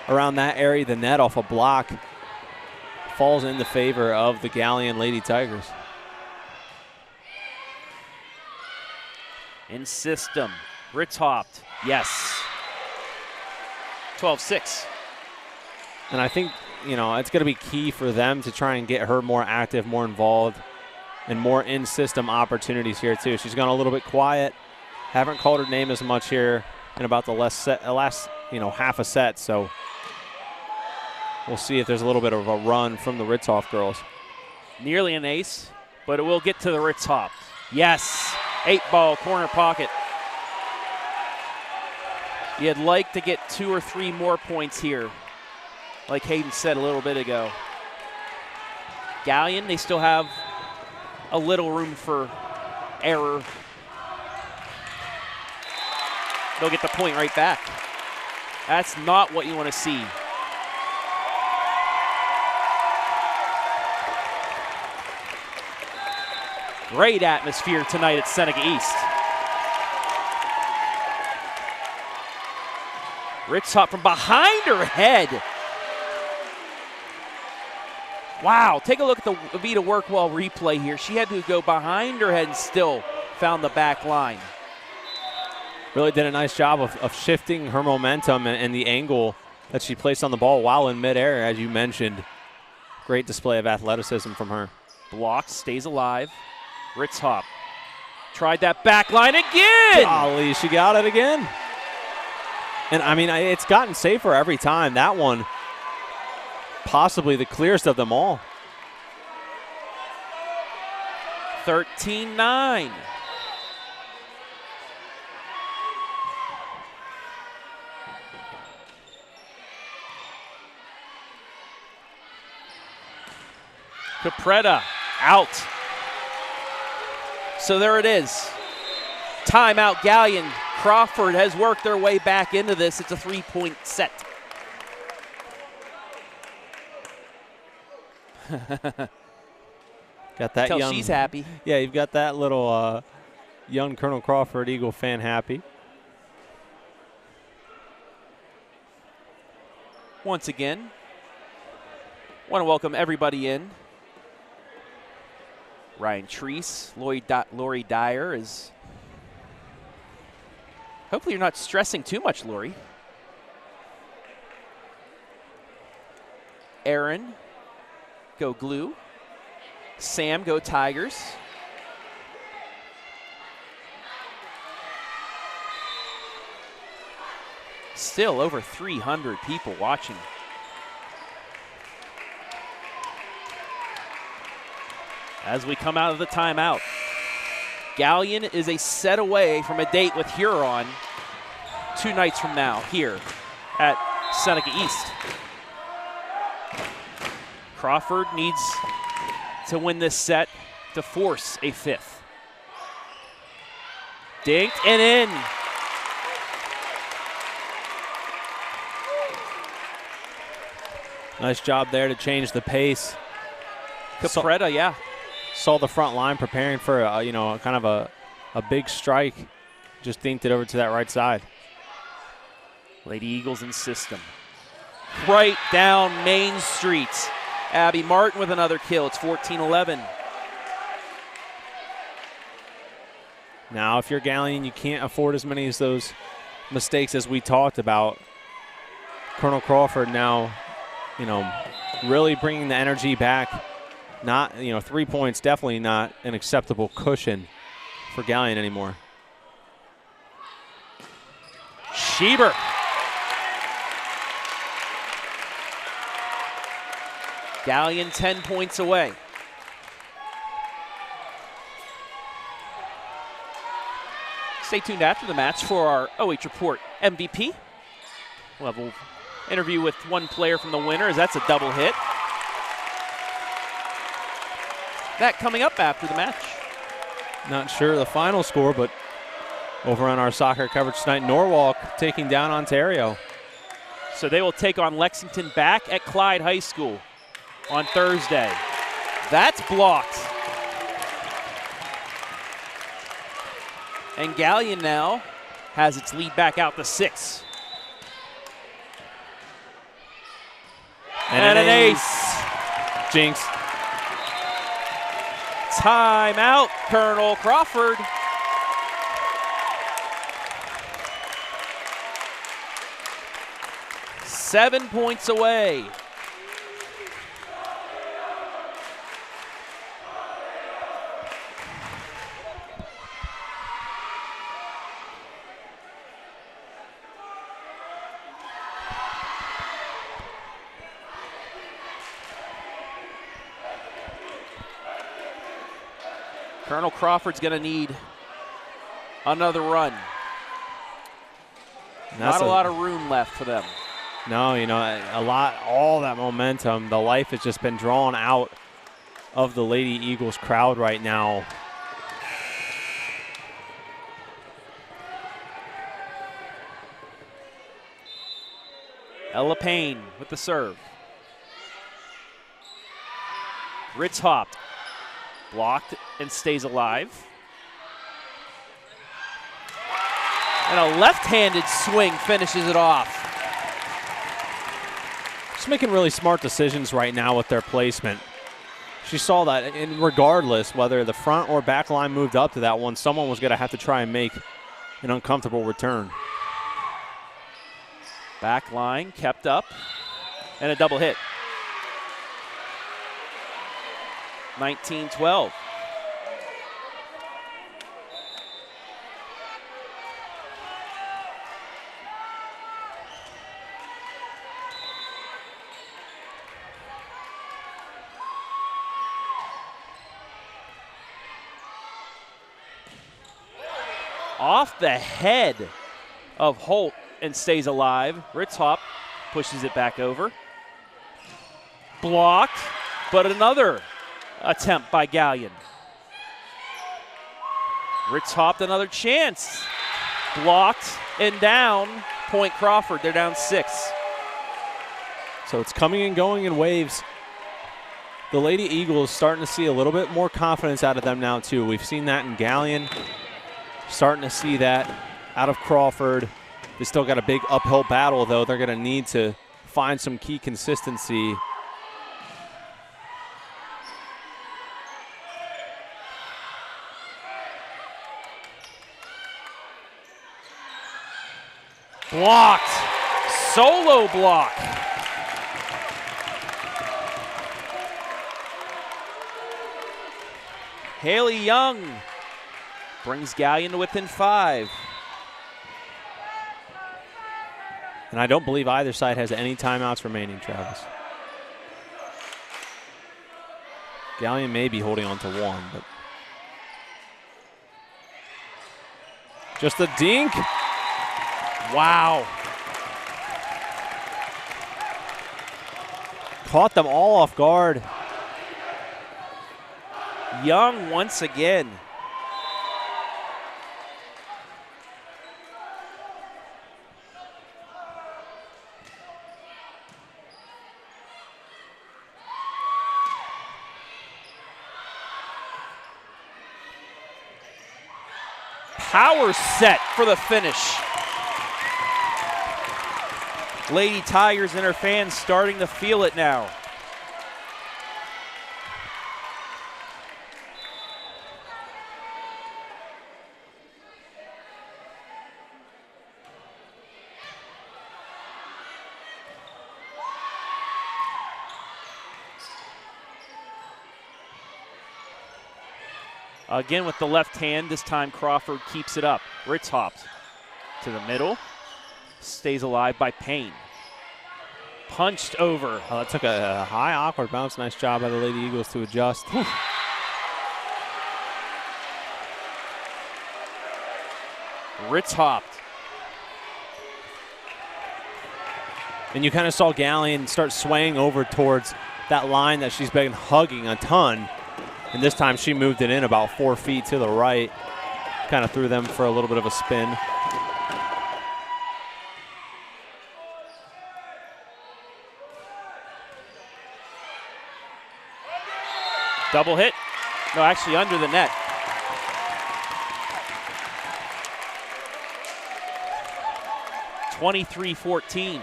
around that area of the net off a block. Falls in the favor of the Galion Lady Tigers. In system, Ritzhopt, yes. 12-6. And I think, it's going to be key for them to try and get her more active, more involved, and more in-system opportunities here too. She's gone a little bit quiet. Haven't called her name as much here in about the last half a set. So we'll see if there's a little bit of a run from the Ritzhoff girls. Nearly an ace, but it will get to the Ritzhoff. Yes, 8-ball corner pocket. You'd like to get 2 or 3 more points here, like Hayden said a little bit ago. Galion, they still have a little room for error. They'll get the point right back. That's not what you want to see. Great atmosphere tonight at Seneca East. Ritzhop from behind her head. Wow, take a look at the Avita Workwell replay here. She had to go behind her head and still found the back line. Really did a nice job of shifting her momentum and the angle that she placed on the ball while in midair, as you mentioned. Great display of athleticism from her. Blocks, stays alive. Ritzhop tried that back line again. Golly, she got it again. And it's gotten safer every time. That one, possibly the clearest of them all. 13-9. Capretta out. So there it is. Timeout, Galion. Crawford has worked their way back into this. It's a 3-point set. Got that Tell young, she's happy. Yeah, you've got that little young Colonel Crawford Eagle fan happy. Once again, want to welcome everybody in. Ryan Treese, Lori Dyer is. Hopefully you're not stressing too much, Lori. Aaron, go Glue. Sam, go Tigers. Still over 300 people watching. As we come out of the timeout, Galion is a set away from a date with Huron 2 nights from now here at Seneca East. Crawford needs to win this set to force a 5th. Dinked and in. Nice job there to change the pace. Capretta, yeah. Saw the front line preparing for kind of a big strike. Just dinked it over to that right side. Lady Eagles in system. Right down Main Street. Abby Martin with another kill. It's 14-11. Now, if you're Galion, you can't afford as many of those mistakes as we talked about. Colonel Crawford now, really bringing the energy back. Not, 3 points, definitely not an acceptable cushion for Galion anymore. Schieber. Galion 10 points away. Stay tuned after the match for our OH Report MVP. We'll have an interview with one player from the winner, as that's a double hit. That coming up after the match. Not sure the final score, but over on our soccer coverage tonight, Norwalk taking down Ontario. So they will take on Lexington back at Clyde High School on Thursday. That's blocked. And Galion now has its lead back out to 6. And an ace. Jinx. Timeout, Colonel Crawford. Seven points away. Colonel Crawford's going to need another run. Not a lot of room left for them. No, all that momentum, the life has just been drawn out of the Lady Eagles crowd right now. Ella Payne with the serve. Ritz hopped. Blocked and stays alive. And a left-handed swing finishes it off. She's making really smart decisions right now with their placement. She saw that, and regardless whether the front or back line moved up to that one, someone was going to have to try and make an uncomfortable return. Back line kept up, and a double hit. 19-12. Off the head of Holt and stays alive. Ritzhop pushes it back over. Blocked, but another attempt by Galion. Ritz hopped another chance. Blocked and down. Point Crawford, they're down 6. So it's coming and going in waves. The Lady Eagles starting to see a little bit more confidence out of them now too. We've seen that in Galion. Starting to see that out of Crawford. They still got a big uphill battle, though. They're going to need to find some key consistency. Blocked. Solo block. Haley Young brings Galion to within 5. And I don't believe either side has any timeouts remaining, Travis. Galion may be holding on to 1, but just a dink. Wow. Caught them all off guard. Young once again. Power set for the finish. Lady Tigers and her fans starting to feel it now. Again with the left hand, this time Crawford keeps it up. Ritz hopped to the middle, stays alive by Payne. Punched over. Oh, that took a high, awkward bounce. Nice job by the Lady Eagles to adjust. Ritz hopped. And you kind of saw Galion start swaying over towards that line that she's been hugging a ton. And this time she moved it in about 4 feet to the right. Kind of threw them for a little bit of a spin. Double hit. No, actually under the net. (23-14).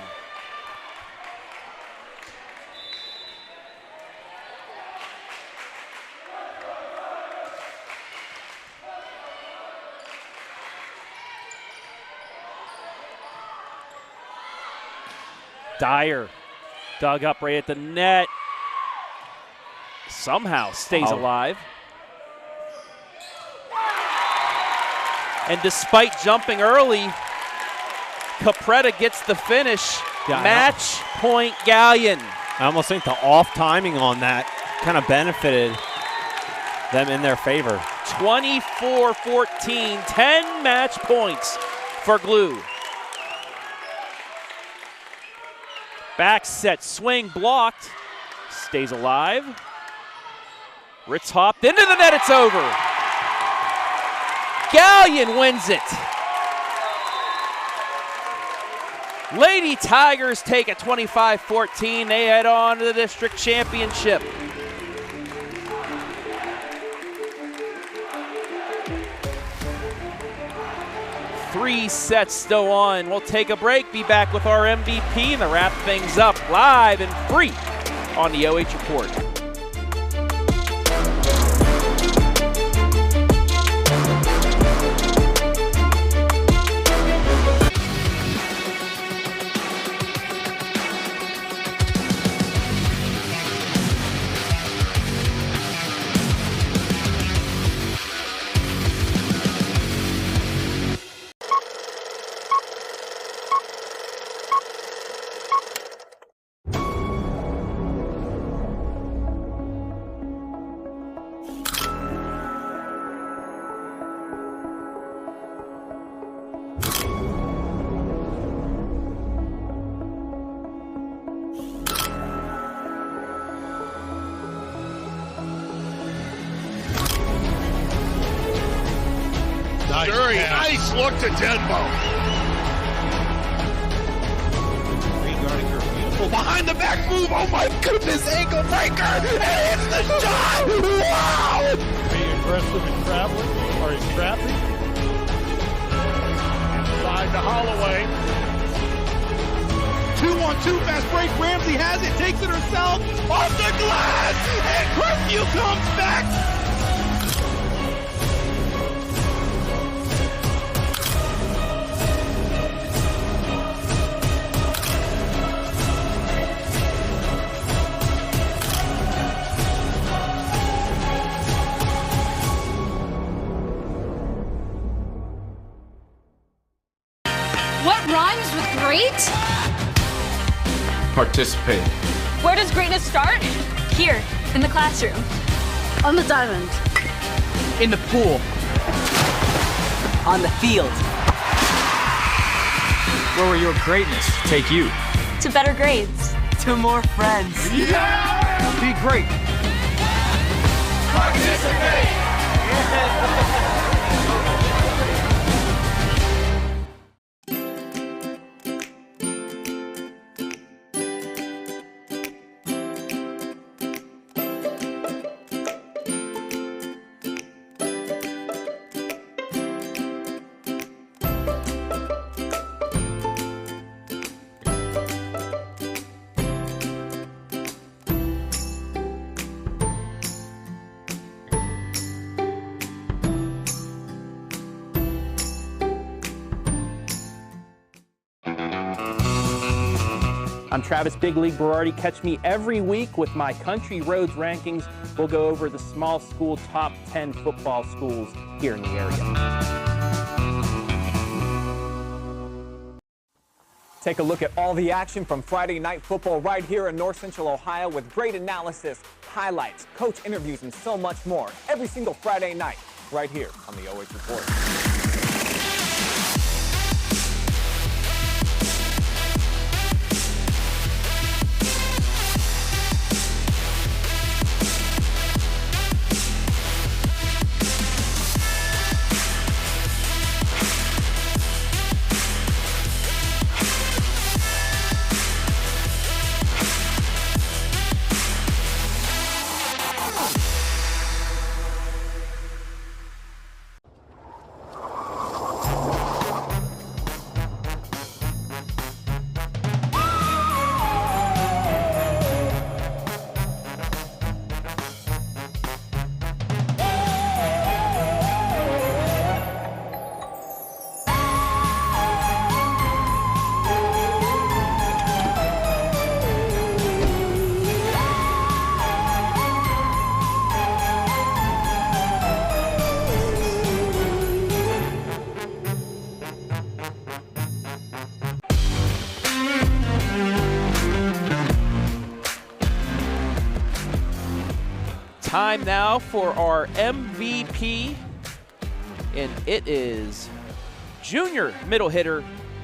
Dyer dug up right at the net. Somehow stays alive. And despite jumping early, Capretta gets the finish. Yeah, match point Galion. I almost think the off timing on that kind of benefited them in their favor. 24-14, 10 match points for Glue. Back set, swing blocked, stays alive. Ritz hopped into the net, it's over. Galion wins it. Lady Tigers take a 25-14. They head on to the district championship. Three sets still on. We'll take a break, be back with our MVP, and to wrap things up live and free on the OH Report. Nice look to Denbo. Beautiful behind the back move. Oh my goodness, ankle breaker. And it's the shot. Wow. Are you aggressive in traveling? Are you trapping? to Holloway. 2-1-2 fast break. Ramsey has it, takes it herself. Off the glass, and Curfew comes back. What rhymes with great? Participate. Where does greatness start? Here, in the classroom. On the diamond. In the pool. On the field. Where will your greatness take you? To better grades. To more friends. Be great. Participate. I'm Travis Big League Berardi. Catch me every week with my Country Roads rankings. We'll go over the small school top 10 football schools here in the area. Take a look at all the action from Friday night football right here in North Central Ohio with great analysis, highlights, coach interviews, and so much more every single Friday night right here on the OH Report. Time now for our MVP, and it is junior middle hitter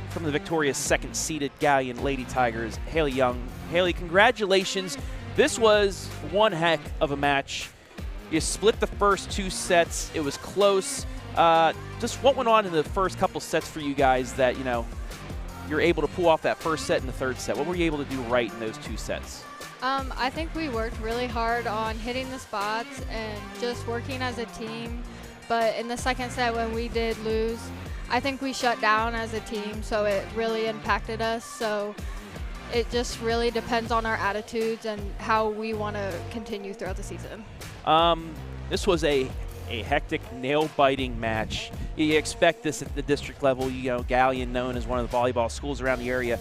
from the victorious second-seeded Galion Lady Tigers, Haley Young. Haley, congratulations. This was one heck of a match. You split the first two sets. It was close. Just what went on in the first couple sets for you guys that, you're able to pull off that first set and the third set? What were you able to do right in those two sets? I think we worked really hard on hitting the spots and just working as a team. But in the second set, when we did lose, I think we shut down as a team, so it really impacted us. So it just really depends on our attitudes and how we want to continue throughout the season. This was a hectic, nail-biting match. You expect this at the district level. Galion, known as one of the volleyball schools around the area.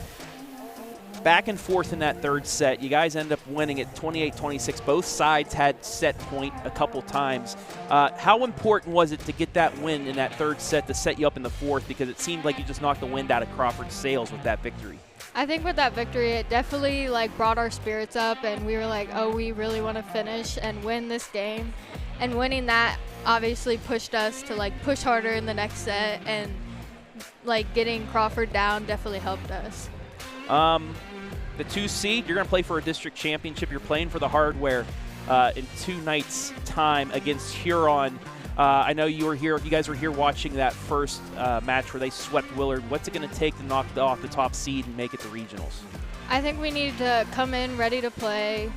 Back and forth in that third set. You guys end up winning it 28-26. Both sides had set point a couple times. How important was it to get that win in that third set to set you up in the fourth? Because it seemed like you just knocked the wind out of Crawford's sails with that victory. I think with that victory, it definitely brought our spirits up, and we were like, oh, we really want to finish and win this game. And winning that obviously pushed us to push harder in the next set, and getting Crawford down definitely helped us. The 2 seed, you're going to play for a district championship. You're playing for the hardware in 2 nights' time against Huron. I know you guys were here watching that first match where they swept Willard. What's it going to take to knock off the top seed and make it to regionals? I think we need to come in ready to play.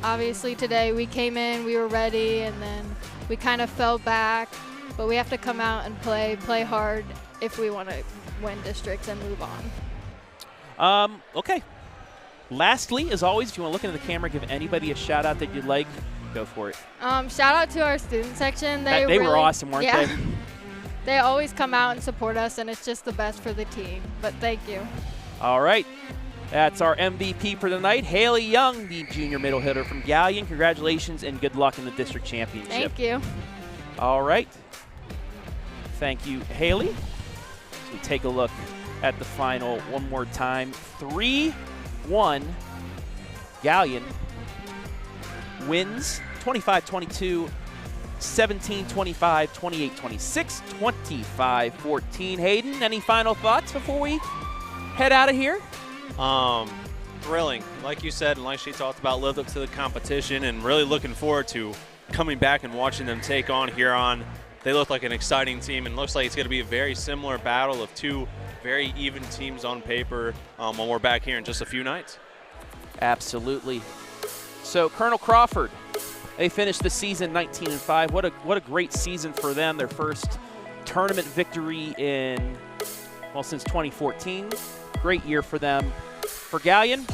Obviously today we came in, we were ready, and then we kind of fell back. But we have to come out and play hard if we want to win districts and move on. Okay. Lastly, as always, if you want to look into the camera, give anybody a shout out that you'd like, go for it. Shout out to our student section. They really, were awesome, weren't they? They always come out and support us, and it's just the best for the team. But thank you. All right. That's our MVP for the night, Haley Young, the junior middle hitter from Galion. Congratulations and good luck in the district championship. Thank you. All right. Thank you, Haley. So we take a look at the final one more time. 3-1. Galion wins 25-22, 17-25, 28-26, 25-14. Hayden, any final thoughts before we head out of here? Thrilling. Like you said, and like she talked about, lived up to the competition, and really looking forward to coming back and watching them take on Huron. They look like an exciting team, and looks like it's going to be a very similar battle of two very even teams on paper when we're back here in just a few nights. Absolutely. So Colonel Crawford, they finished the season 19-5. What a great season for them. Their first tournament victory since 2014. Great year for them. For Galion,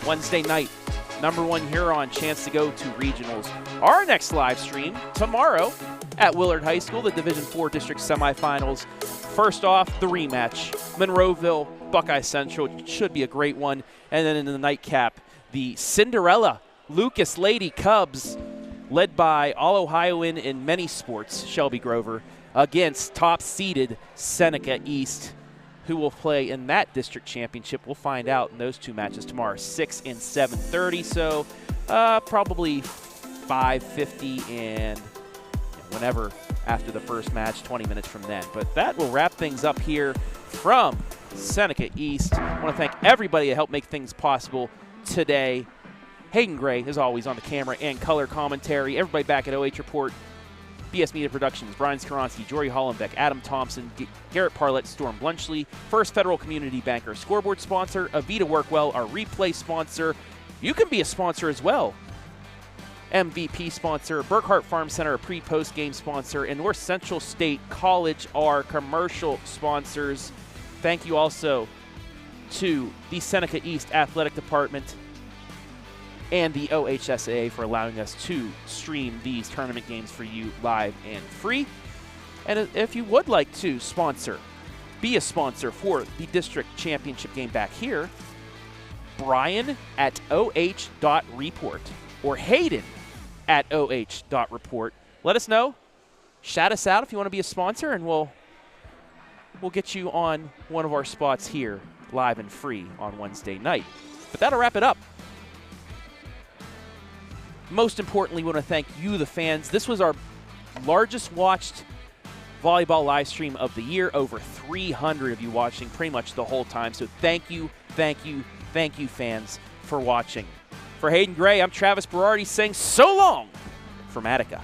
Wednesday night, #1 Huron, chance to go to regionals. Our next live stream tomorrow at Willard High School, the Division IV District Semifinals. First off, the rematch, Monroeville, Buckeye Central. Should be a great one. And then in the nightcap, the Cinderella Lucas Lady Cubs, led by All-Ohioan in many sports, Shelby Grover, against top-seeded Seneca East, who will play in that district championship. We'll find out in those two matches tomorrow, 6 and 7:30. So probably 5:50 and whenever after the first match, 20 minutes from then. But that will wrap things up here from Seneca East. I want to thank everybody that helped make things possible today. Hayden Gray, as always, on the camera and color commentary. Everybody back at OH Report, BS Media Productions, Brian Skoronsky, Jory Hollenbeck, Adam Thompson, Garrett Parlett, Storm Blunchley, First Federal Community Bank, our scoreboard sponsor, Avita Workwell, our replay sponsor. You can be a sponsor as well. MVP sponsor, Burkhart Farm Center, a pre-post game sponsor, and North Central State College, our commercial sponsors. Thank you also to the Seneca East Athletic Department and the OHSAA for allowing us to stream these tournament games for you live and free. And if you would like to be a sponsor for the district championship game back here, Brian at OH.REPORT or Hayden at OH.REPORT. Let us know. Shout us out if you want to be a sponsor, and we'll get you on one of our spots here live and free on Wednesday night. But that'll wrap it up. Most importantly, we want to thank you, the fans. This was our largest watched volleyball live stream of the year. Over 300 of you watching pretty much the whole time. So thank you, fans, for watching. For Hayden Gray, I'm Travis Berardi saying so long from Attica.